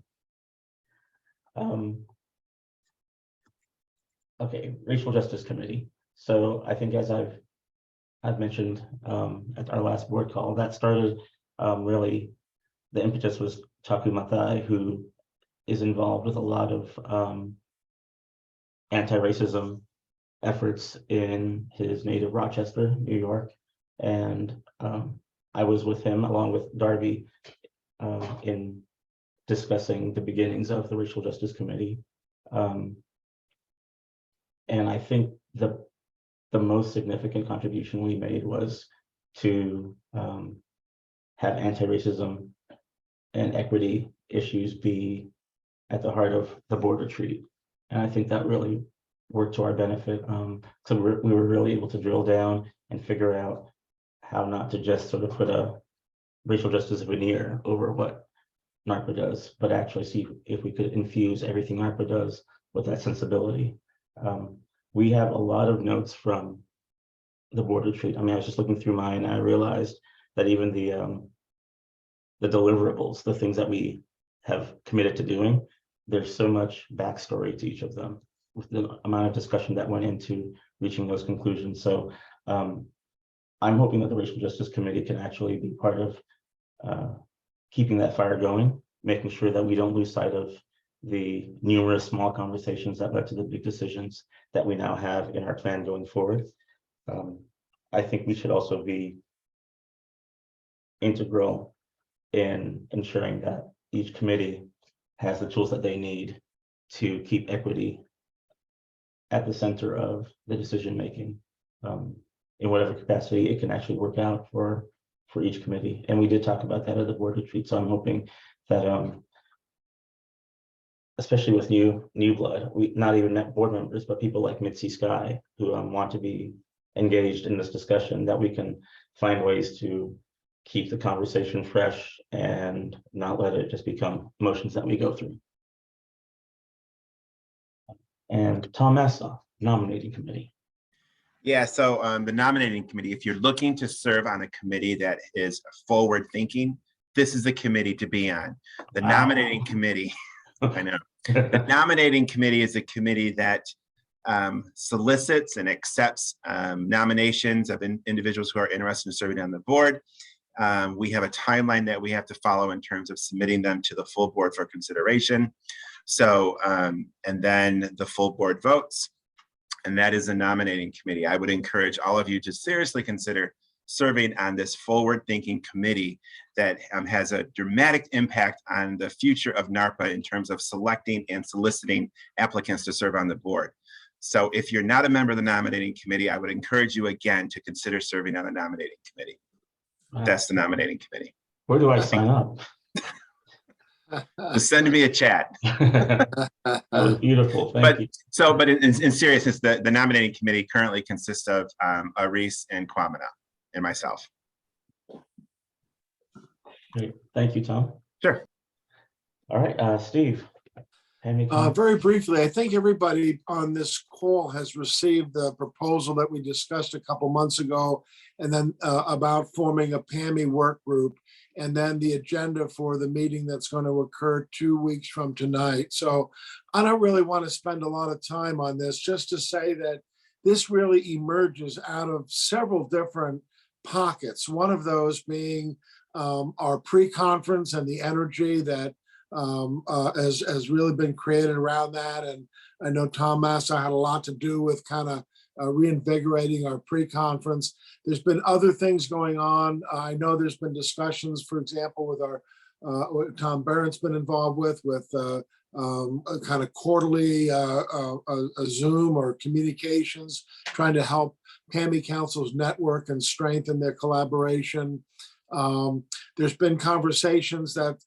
Speaker 2: Okay, Racial Justice Committee. So I think, as I've mentioned at our last board call, that started really, the impetus was Taku Mathai, who is involved with a lot of anti-racism efforts in his native Rochester, New York. And I was with him along with Darby in discussing the beginnings of the Racial Justice Committee. And I think the most significant contribution we made was to have anti-racism and equity issues be at the heart of the board retreat. And I think that really worked to our benefit. So we were really able to drill down and figure out how not to just sort of put a racial justice veneer over what NARPA does, but actually see if we could infuse everything NARPA does with that sensibility. We have a lot of notes from the board retreat. I mean, I was just looking through mine and I realized that even the deliverables, the things that we have committed to doing, there's so much backstory to each of them with the amount of discussion that went into reaching those conclusions. So I'm hoping that the Racial Justice Committee can actually be part of keeping that fire going, making sure that we don't lose sight of the numerous small conversations that led to the big decisions that we now have in our plan going forward. I think we should also be integral in ensuring that each committee has the tools that they need to keep equity at the center of the decision making, in whatever capacity it can actually work out for each committee. And we did talk about that at the board retreat. So I'm hoping that especially with new blood, not even net board members, but people like Mitzi Sky who want to be engaged in this discussion, that we can find ways to keep the conversation fresh and not let it just become emotions that we go through. and Tom Massoff, Nominating Committee.
Speaker 9: Yeah, so the nominating committee, if you're looking to serve on a committee that is forward thinking, this is the committee to be on. The
Speaker 2: Wow.
Speaker 9: nominating committee, I know. The nominating committee is a committee that solicits and accepts nominations of individuals who are interested in serving on the board. We have a timeline that we have to follow in terms of submitting them to the full board for consideration. So, and then the full board votes, and that is the nominating committee. I would encourage all of you to seriously consider serving on this forward-thinking committee that has a dramatic impact on the future of NARPA in terms of selecting and soliciting applicants to serve on the board. So if you're not a member of the nominating committee, I would encourage you again to consider serving on the nominating committee.
Speaker 2: Wow.
Speaker 9: That's the nominating committee.
Speaker 2: Where do I sign up?
Speaker 9: Just send me a chat.
Speaker 2: That was beautiful. Thank you.
Speaker 9: But in seriousness, the nominating committee currently consists of Aris and Kwamina and myself.
Speaker 2: Great. Thank you, Tom.
Speaker 9: Sure.
Speaker 2: All right, Steve. hand me comment.
Speaker 6: Very briefly, I think everybody on this call has received the proposal that we discussed a couple months ago, and then about forming a PAMI work group, and then the agenda for the meeting that's going to occur 2 weeks from tonight. So I don't really want to spend a lot of time on this, just to say that this really emerges out of several different pockets. One of those being our pre-conference and the energy that has really been created around that. And I know Tom Massa had a lot to do with kind of reinvigorating our pre-conference. There's been other things going on. I know there's been discussions, for example, with our, what Tom Barrett's been involved with a kind of quarterly a Zoom or communications, trying to help PAMI councils network and strengthen their collaboration. There's been conversations that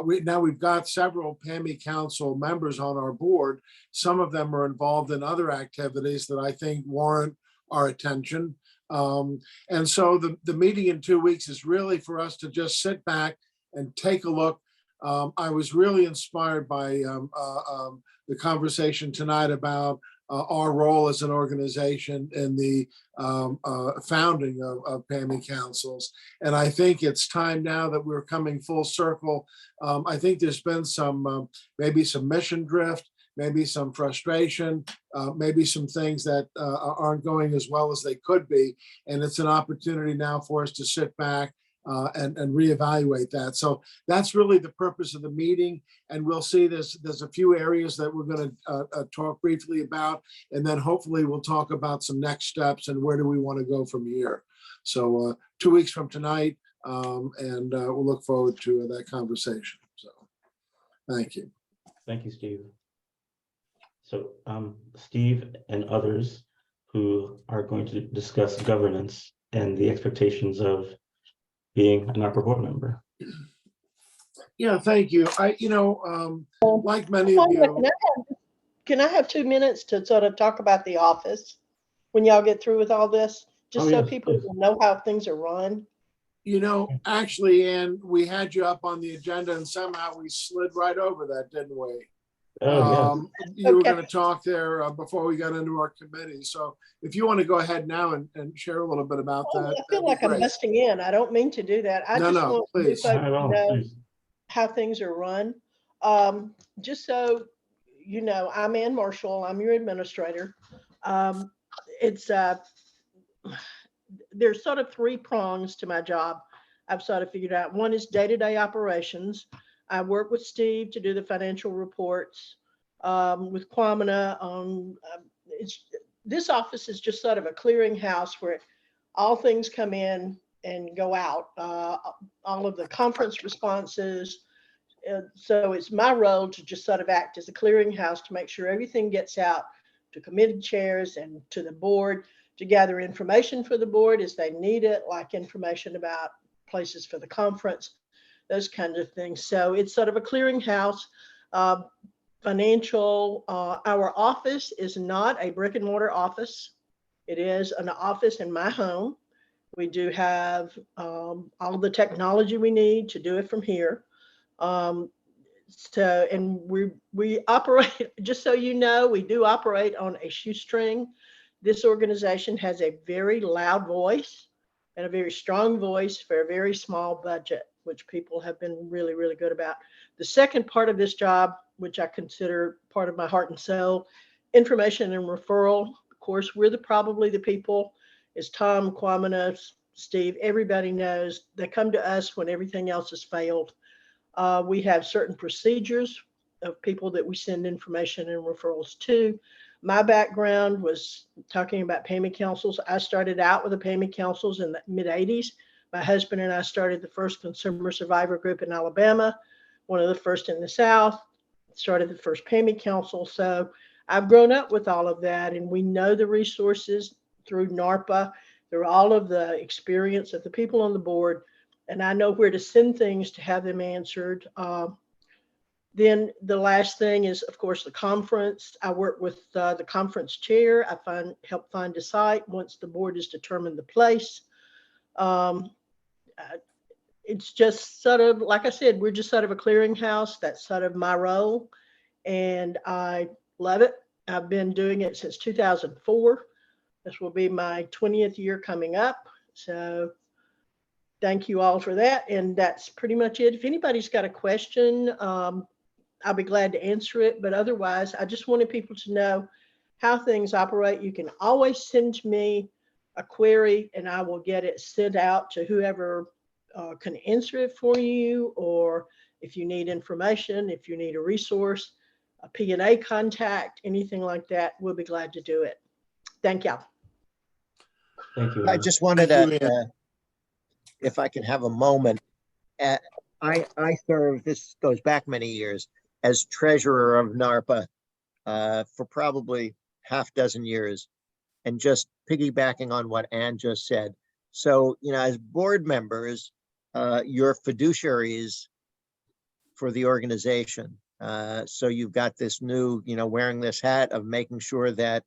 Speaker 6: we've got several PAMI council members on our board. Some of them are involved in other activities that I think warrant our attention. And so the meeting in 2 weeks is really for us to just sit back and take a look. I was really inspired by the conversation tonight about our role as an organization in the founding of PAMI councils. And I think it's time now that we're coming full circle. I think there's been some, maybe some mission drift, maybe some frustration, maybe some things that aren't going as well as they could be. And it's an opportunity now for us to sit back and reevaluate that. So that's really the purpose of the meeting. And we'll see there's a few areas that we're going to talk briefly about, and then hopefully we'll talk about some next steps and where do we want to go from here. So 2 weeks from tonight, and we'll look forward to that conversation. So thank you.
Speaker 2: Thank you, Steve. So Steve and others who are going to discuss governance and the expectations of being an NARPA board member.
Speaker 6: Yeah, thank you. Like many of you.
Speaker 7: Can I have 2 minutes to sort of talk about the office when y'all get through with all this? Just so
Speaker 2: Yes,
Speaker 7: people
Speaker 2: yes.
Speaker 7: will know how things are run.
Speaker 6: Actually, Ann, we had you up on the agenda and somehow we slid right over that, didn't we?
Speaker 2: Oh,
Speaker 6: You were
Speaker 7: Okay.
Speaker 6: going to talk there before we got into our committee. So if you want to go ahead now and share a little bit about
Speaker 7: Oh,
Speaker 6: that.
Speaker 7: I feel
Speaker 6: that'd be
Speaker 7: like I'm
Speaker 6: great.
Speaker 7: busting in. I don't mean to do that. I
Speaker 6: No,
Speaker 7: just
Speaker 6: no,
Speaker 7: want new
Speaker 6: please.
Speaker 7: folks
Speaker 2: not at
Speaker 7: to
Speaker 2: all,
Speaker 7: know
Speaker 2: please.
Speaker 7: how things are run. Just so you know, I'm Ann Marshall. I'm your administrator. There's sort of 3 prongs to my job. I've sort of figured out. One is day-to-day operations. I work with Steve to do the financial reports, with Kwamina. This office is just sort of a clearinghouse where all things come in and go out, all of the conference responses. So it's my role to just sort of act as a clearinghouse to make sure everything gets out to committee chairs and to the board, to gather information for the board as they need it, like information about places for the conference, those kinds of things. So it's sort of a clearinghouse. Financial, our office is not a brick and mortar office. It is an office in my home. We do have all the technology we need to do it from here. So, and we operate, just so you know, we do operate on a shoestring. This organization has a very loud voice and a very strong voice for a very small budget, which people have been really, really good about. The second part of this job, which I consider part of my heart and soul, information and referral. Of course, we're probably the people, as Tom, Kwamina, Steve, everybody knows, they come to us when everything else has failed. We have certain procedures of people that we send information and referrals to. My background was talking about payment councils. I started out with the payment councils in the mid-'80s. My husband and I started the first consumer survivor group in Alabama, one of the first in the South, started the first payment council. So I've grown up with all of that, and we know the resources through NARPA, through all of the experience of the people on the board, and I know where to send things to have them answered. Then the last thing is, of course, the conference. I work with the conference chair. I help find a site once the board has determined the place. It's just sort of, like I said, we're just sort of a clearinghouse. That's sort of my role, and I love it. I've been doing it since 2004. This will be my 20th year coming up. So thank you all for that. And that's pretty much it. If anybody's got a question, I'll be glad to answer it. But otherwise, I just wanted people to know how things operate. You can always send me a query and I will get it sent out to whoever can answer it for you. Or if you need information, if you need a resource, a P&A contact, anything like that, we'll be glad to do it. Thank y'all.
Speaker 2: Thank you.
Speaker 4: I
Speaker 2: Ann.
Speaker 4: just wanted
Speaker 6: Thank you,
Speaker 4: to, if I can have a moment, I served, this goes back many years, as treasurer of NARPA for probably half dozen years, and just piggybacking on what Ann just said. So, as board members, you're fiduciaries for the organization. So you've got this new, wearing this hat of making sure that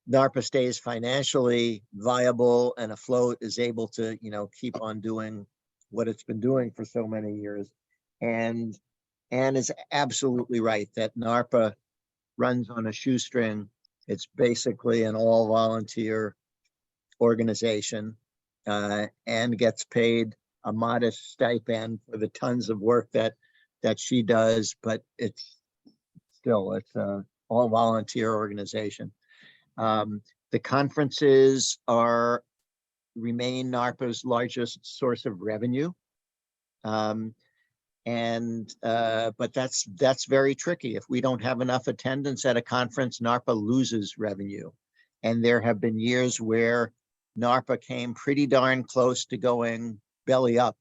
Speaker 4: NARPA stays financially viable and afloat, is able to, keep on doing what it's been doing for so many years. And Ann is absolutely right that NARPA runs on a shoestring. It's basically an all volunteer organization, and gets paid a modest stipend for the tons of work that she does, but it's a all volunteer organization. The conferences remain NARPA's largest source of revenue. But that's very tricky. If we don't have enough attendance at a conference, NARPA loses revenue. And there have been years where NARPA came pretty darn close to going belly up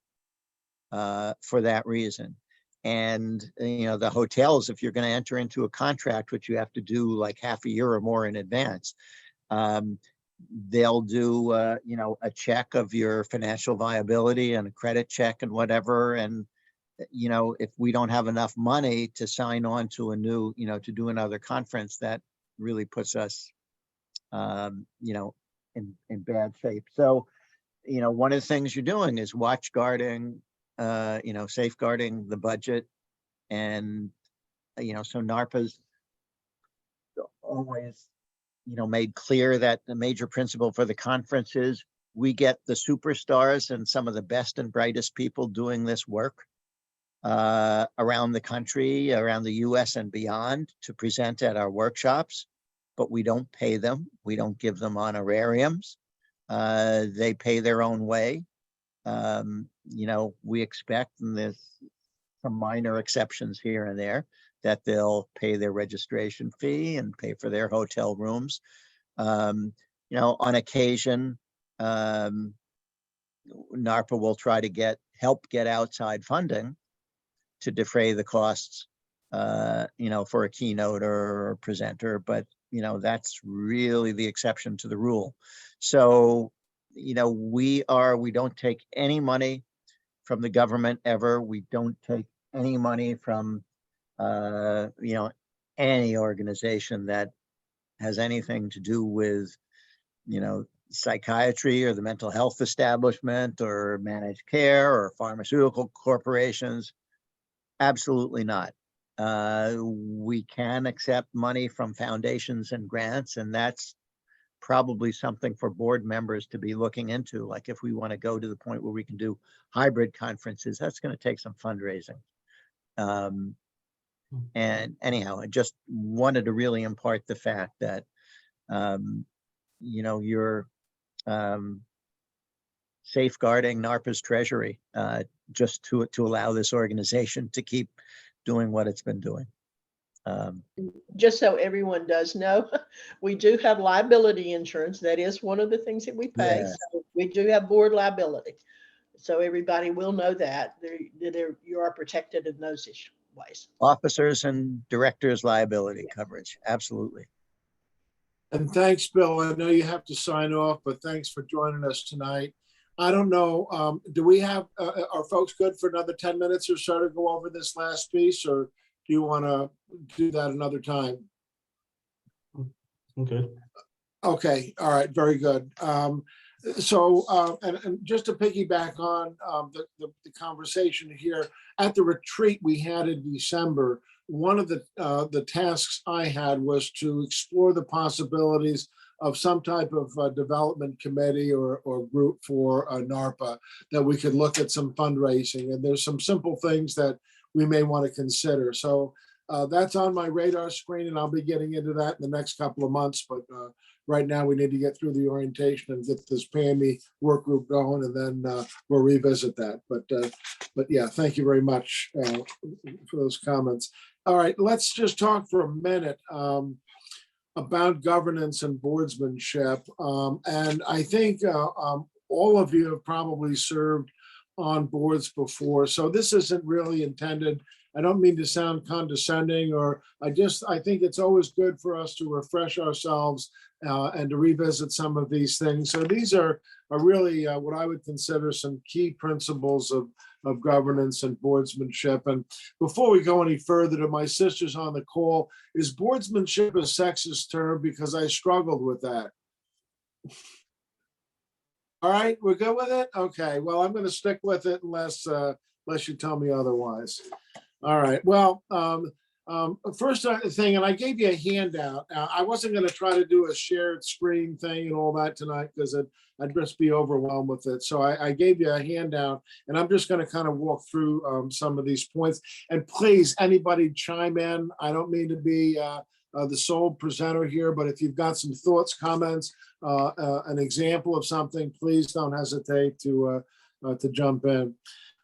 Speaker 4: for that reason. And, the hotels, if you're going to enter into a contract, which you have to do like half a year or more in advance, they'll do, a check of your financial viability and a credit check and whatever. And, if we don't have enough money to sign on to a new, to do another conference, that really puts us, in bad shape. So, one of the things you're doing is watchguarding, safeguarding the budget. And, so NARPA's always, made clear that the major principle for the conference is we get the superstars and some of the best and brightest people doing this work around the country, around the US and beyond, to present at our workshops, but we don't pay them. We don't give them honorariums. They pay their own way. We expect, and there's some minor exceptions here and there, that they'll pay their registration fee and pay for their hotel rooms. On occasion, NARPA will try to help get outside funding to defray the costs, for a keynote or a presenter, but, that's really the exception to the rule. So, we don't take any money from the government ever. We don't take any money from, any organization that has anything to do with, psychiatry or the mental health establishment or managed care or pharmaceutical corporations. Absolutely not. We can accept money from foundations and grants, and that's probably something for board members to be looking into. Like if we want to go to the point where we can do hybrid conferences, that's going to take some fundraising. And anyhow, I just wanted to really impart the fact that, you know, you're safeguarding NARPA's treasury just to allow this organization to keep doing what it's been doing.
Speaker 7: Just so everyone does know, we do have liability insurance. That is one of the things that we pay.
Speaker 4: Yeah.
Speaker 7: So we do have board liability. So everybody will know that you are protected in those ways.
Speaker 4: Officers and directors liability coverage, absolutely.
Speaker 6: And thanks, Bill. I know you have to sign off, but thanks for joining us tonight. I don't know, do we have, are folks good for another 10 minutes or so to go over this last piece, or do you want to do that another time?
Speaker 2: I'm good.
Speaker 6: Okay, all right, very good. And just to piggyback on the conversation here, at the retreat we had in December, one of the tasks I had was to explore the possibilities of some type of development committee or group for NARPA, that we could look at some fundraising. And there's some simple things that we may want to consider. So that's on my radar screen, and I'll be getting into that in the next couple of months. But right now we need to get through the orientation and get this PAMI work group going, and then we'll revisit that. But yeah, thank you very much for those comments. All right, let's just talk for a minute about governance and boardsmanship. And I think all of you have probably served on boards before, so this isn't really intended. I don't mean to sound condescending, or I think it's always good for us to refresh ourselves and to revisit some of these things. So these are really what I would consider some key principles of governance and boardsmanship. And before we go any further, to my sisters on the call, is boardsmanship a sexist term? Because I struggled with that. All right, we're good with it? Okay, well, I'm going to stick with it unless you tell me otherwise. All right, well, first thing, and I gave you a handout. I wasn't going to try to do a shared screen thing and all that tonight because I'd just be overwhelmed with it. So I gave you a handout, and I'm just going to kind of walk through some of these points. And please, anybody chime in. I don't mean to be the sole presenter here, but if you've got some thoughts, comments, an example of something, please don't hesitate to jump in.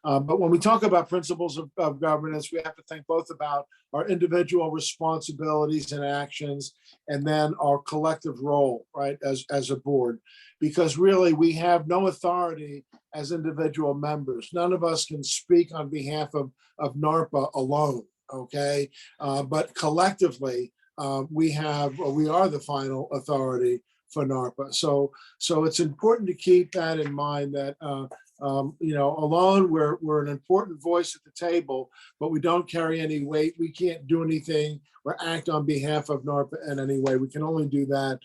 Speaker 6: But when we talk about principles of governance, we have to think both about our individual responsibilities and actions, and then our collective role, right, as a board. Because really, we have no authority as individual members. None of us can speak on behalf of NARPA alone, okay? But collectively, we are the final authority for NARPA. So it's important to keep that in mind, that alone we're an important voice at the table, but we don't carry any weight. We can't do anything or act on behalf of NARPA in any way. We can only do that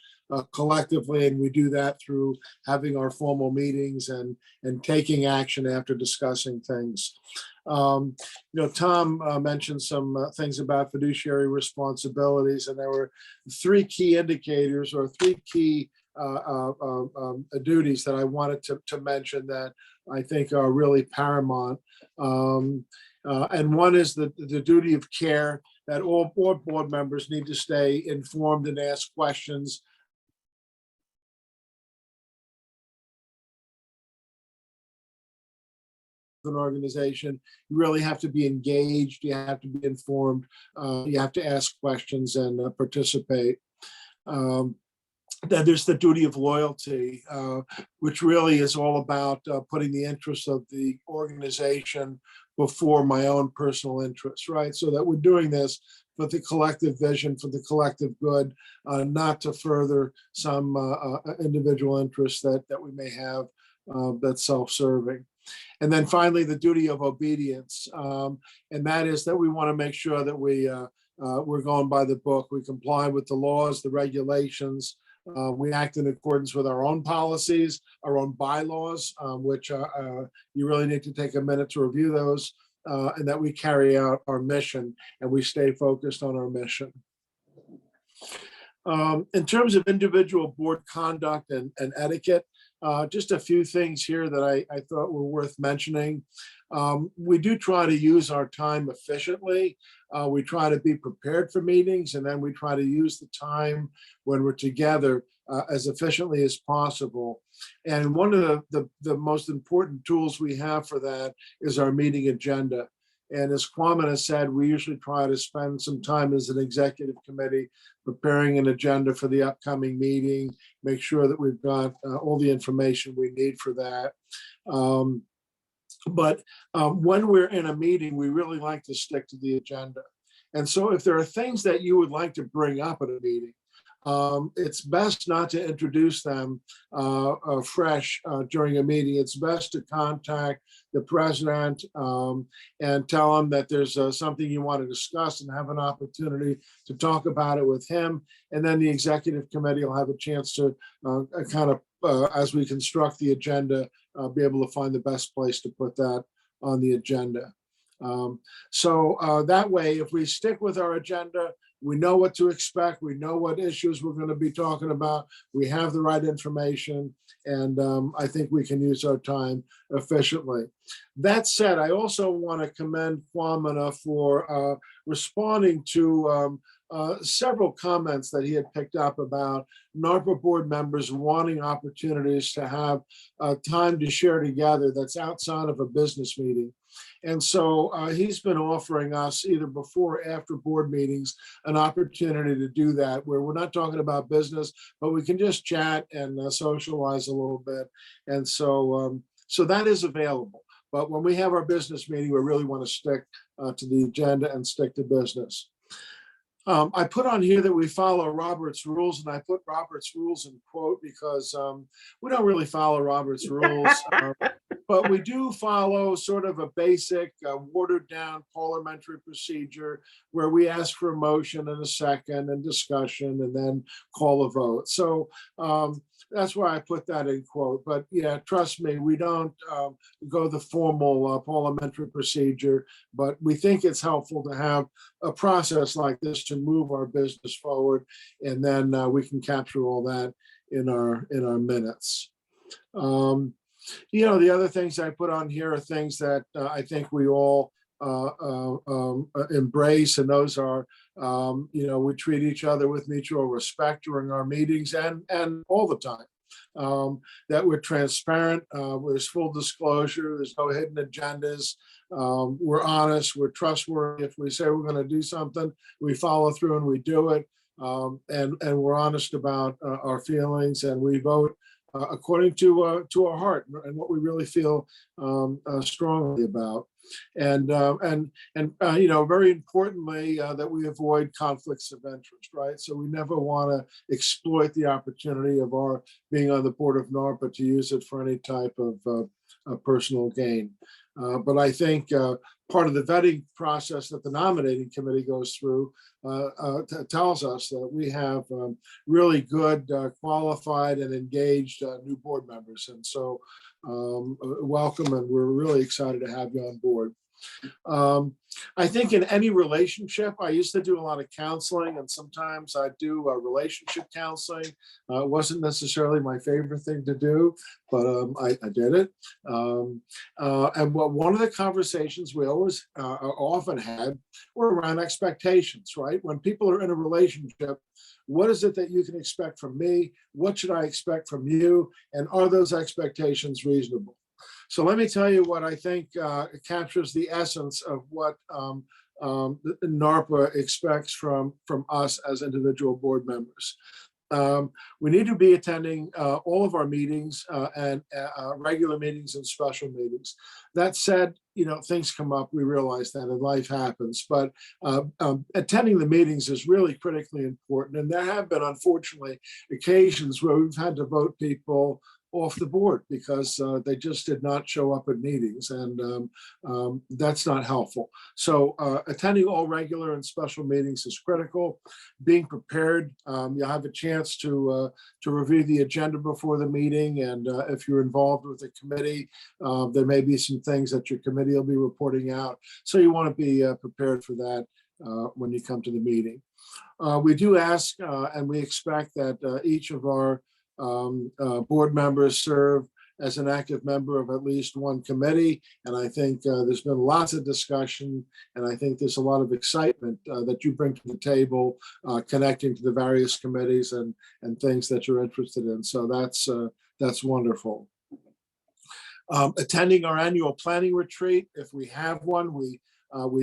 Speaker 6: collectively, and we do that through having our formal meetings and taking action after discussing things. Tom mentioned some things about fiduciary responsibilities, and there were three key indicators, or three key duties that I wanted to mention that I think are really paramount. And one is the duty of care, that all board members need to stay informed and ask questions an organization. You really have to be engaged, you have to be informed, you have to ask questions and participate. Then there's the duty of loyalty, which really is all about putting the interests of the organization before my own personal interests, right? So that we're doing this for the collective vision, for the collective good, not to further some individual interests that we may have that's self-serving. And then finally, the duty of obedience, and that is that we want to make sure that we're going by the book. We comply with the laws, the regulations. We act in accordance with our own policies, our own bylaws, which you really need to take a minute to review those. and that we carry out our mission and we stay focused on our mission. In terms of individual board conduct and etiquette, just a few things here that I thought were worth mentioning. We do try to use our time efficiently. We try to be prepared for meetings, and then we try to use the time when we're together as efficiently as possible. And one of the most important tools we have for that is our meeting agenda. And as Kwame has said, we usually try to spend some time as an executive committee preparing an agenda for the upcoming meeting, make sure that we've got all the information we need for that. But when we're in a meeting, we really like to stick to the agenda. And so if there are things that you would like to bring up at a meeting, it's best not to introduce them fresh during a meeting. It's best to contact the president and tell him that there's something you want to discuss and have an opportunity to talk about it with him. And then the executive committee will have a chance to kind of, as we construct the agenda, be able to find the best place to put that on the agenda. So that way, if we stick with our agenda, we know what to expect. We know what issues we're going to be talking about. We have the right information, and I think we can use our time efficiently. That said, I also want to commend Kwame for responding to several comments that he had picked up about NARPA board members wanting opportunities to have time to share together that's outside of a business meeting. And so he's been offering us either before or after board meetings an opportunity to do that, where we're not talking about business, but we can just chat and socialize a little bit. And so, so that is available. But when we have our business meeting, we really want to stick to the agenda and stick to business. I put on here that we follow Robert's rules, and I put Robert's rules in quote because we don't really follow Robert's rules, but we do follow sort of a basic watered down parliamentary procedure where we ask for a motion and a second and discussion and then call a vote. So that's why I put that in quote. But yeah, trust me, we don't go the formal parliamentary procedure, but we think it's helpful to have a process like this to move our business forward, and then we can capture all that in our minutes. You know, the other things I put on here are things that I think we all embrace, and those are, you know, we treat each other with mutual respect during our meetings and all the time. That we're transparent, there's full disclosure, there's no hidden agendas. We're honest, we're trustworthy. If we say we're going to do something, we follow through and we do it. And we're honest about our feelings, and we vote according to our heart and what we really feel strongly about. And you know, very importantly, that we avoid conflicts of interest, right? So we never want to exploit the opportunity of our being on the board of NARPA to use it for any type of personal gain. But I think part of the vetting process that the nominating committee goes through tells us that we have really good, qualified and engaged new board members. And so welcome, and we're really excited to have you on board. I think in any relationship, I used to do a lot of counseling, and sometimes I do relationship counseling. It wasn't necessarily my favorite thing to do, but I did it. And one of the conversations we always often had were around expectations, right? When people are in a relationship, what is it that you can expect from me? What should I expect from you? And are those expectations reasonable? So let me tell you what I think captures the essence of what NARPA expects from us as individual board members. We need to be attending all of our meetings and regular meetings and special meetings. That said, you know, things come up, we realize that, and life happens, but attending the meetings is really critically important. And there have been, unfortunately, occasions where we've had to vote people off the board because they just did not show up at meetings, and that's not helpful. So attending all regular and special meetings is critical. Being prepared, you'll have a chance to review the agenda before the meeting, and if you're involved with the committee, there may be some things that your committee will be reporting out. So you want to be prepared for that when you come to the meeting. We do ask and we expect that each of our board members serve as an active member of at least one committee. And I think there's been lots of discussion, and I think there's a lot of excitement that you bring to the table, connecting to the various committees and things that you're interested in. So that's wonderful. Attending our annual planning retreat, if we have one, we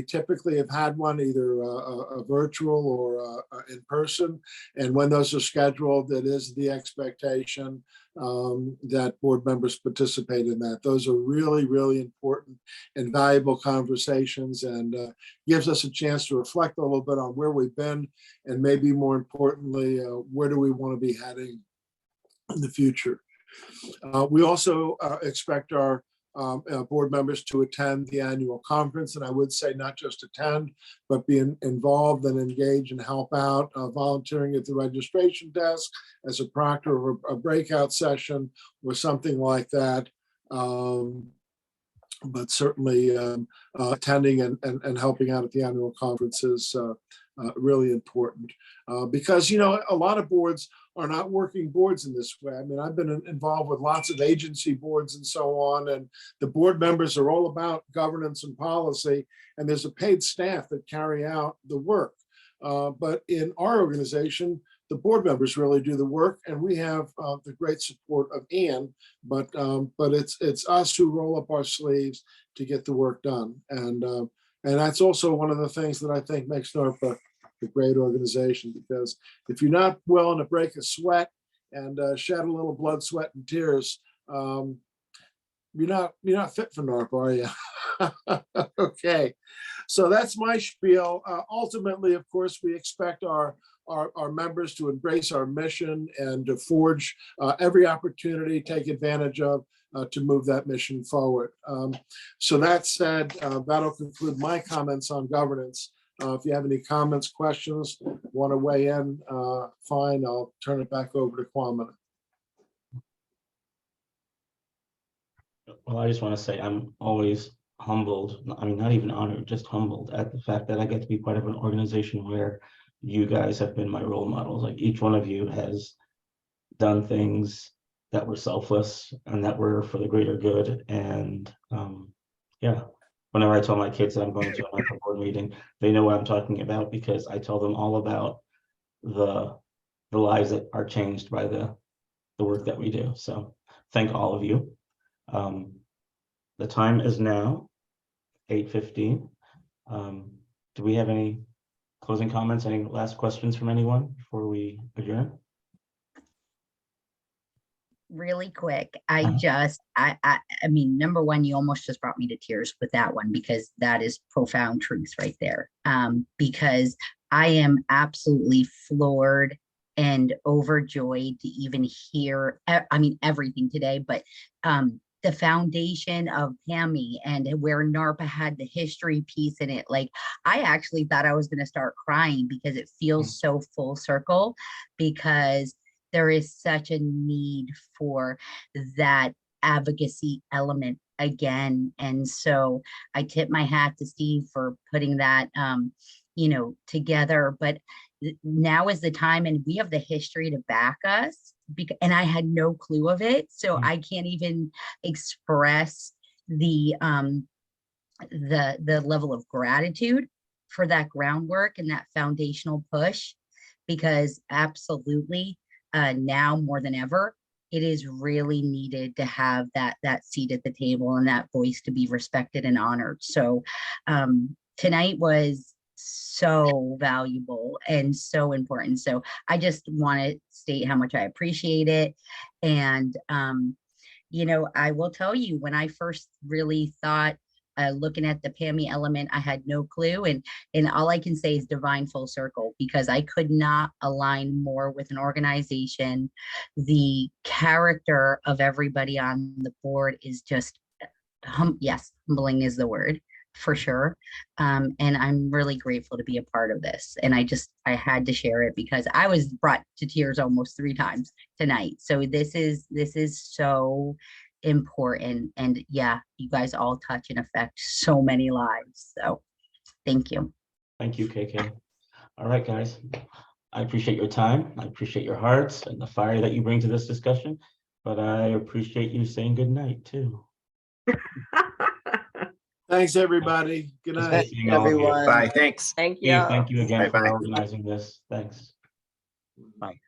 Speaker 6: typically have had one either a virtual or in person. And when those are scheduled, it is the expectation that board members participate in that. Those are really, really important and valuable conversations, and gives us a chance to reflect a little bit on where we've been, and maybe more importantly, where do we want to be heading in the future. We also expect our board members to attend the annual conference, and I would say not just attend, but be involved and engage and help out, volunteering at the registration desk as a proctor of a breakout session or something like that. But certainly attending and helping out at the annual conference is really important because, you know, a lot of boards are not working boards in this way. I mean, I've been involved with lots of agency boards and so on, and the board members are all about governance and policy, and there's a paid staff that carry out the work. But in our organization, the board members really do the work, and we have the great support of Ann, but it's us who roll up our sleeves to get the work done. And that's also one of the things that I think makes NARPA a great organization, because if you're not willing to break a sweat and shed a little blood, sweat, and tears, you're not fit for NARPA, are you? Okay, so that's my spiel. Ultimately, of course, we expect our members to embrace our mission and to forge every opportunity, take advantage of to move that mission forward. So that said, that'll conclude my comments on governance. If you have any comments, questions, want to weigh in, fine, I'll turn it back over to Kwame.
Speaker 2: Well, I just want to say I'm always humbled, I mean, not even honored, just humbled at the fact that I get to be part of an organization where you guys have been my role models. Like, each one of you has done things that were selfless and that were for the greater good. And yeah, whenever I tell my kids that I'm going to a NARPA board meeting, they know what I'm talking about, because I tell them all about the lives that are changed by the work that we do. So thank all of you. The time is now 8:15. Do we have any closing comments, any last questions from anyone before we adjourn?
Speaker 10: Really quick, I mean, number one, you almost just brought me to tears with that one, because that is profound truth right there. Because I am absolutely floored and overjoyed to even hear, I mean, everything today, but the foundation of PAMI and where NARPA had the history piece in it. Like, I actually thought I was going to start crying, because it feels so full circle, because there is such a need for that advocacy element again. And so I tip my hat to Steve for putting that, you know, together. But now is the time, and we have the history to back us. And I had no clue of it, so I can't even express the level of gratitude for that groundwork and that foundational push, because absolutely, now more than ever, it is really needed to have that seat at the table and that voice to be respected and honored. So tonight was so valuable and so important. So I just want to state how much I appreciate it. And you know, I will tell you, when I first really thought looking at the PAMI element, I had no clue. And all I can say is divine full circle, because I could not align more with an organization. The character of everybody on the board is just, yes, humbling is the word, for sure. And I'm really grateful to be a part of this. And I had to share it because I was brought to tears almost 3 times tonight. So this is so important. And yeah, you guys all touch and affect so many lives. So thank you.
Speaker 2: Thank you, KK. All right, guys. I appreciate your time. I appreciate your hearts and the fire that you bring to this discussion, but I appreciate you saying good night too.
Speaker 6: Thanks, everybody. Good
Speaker 2: It's
Speaker 6: night.
Speaker 2: good seeing all of you.
Speaker 4: Everyone.
Speaker 9: Bye, thanks.
Speaker 8: Thank
Speaker 2: Steve,
Speaker 8: you.
Speaker 2: thank you again for
Speaker 9: Bye-bye.
Speaker 2: organizing this. Thanks.
Speaker 4: Bye.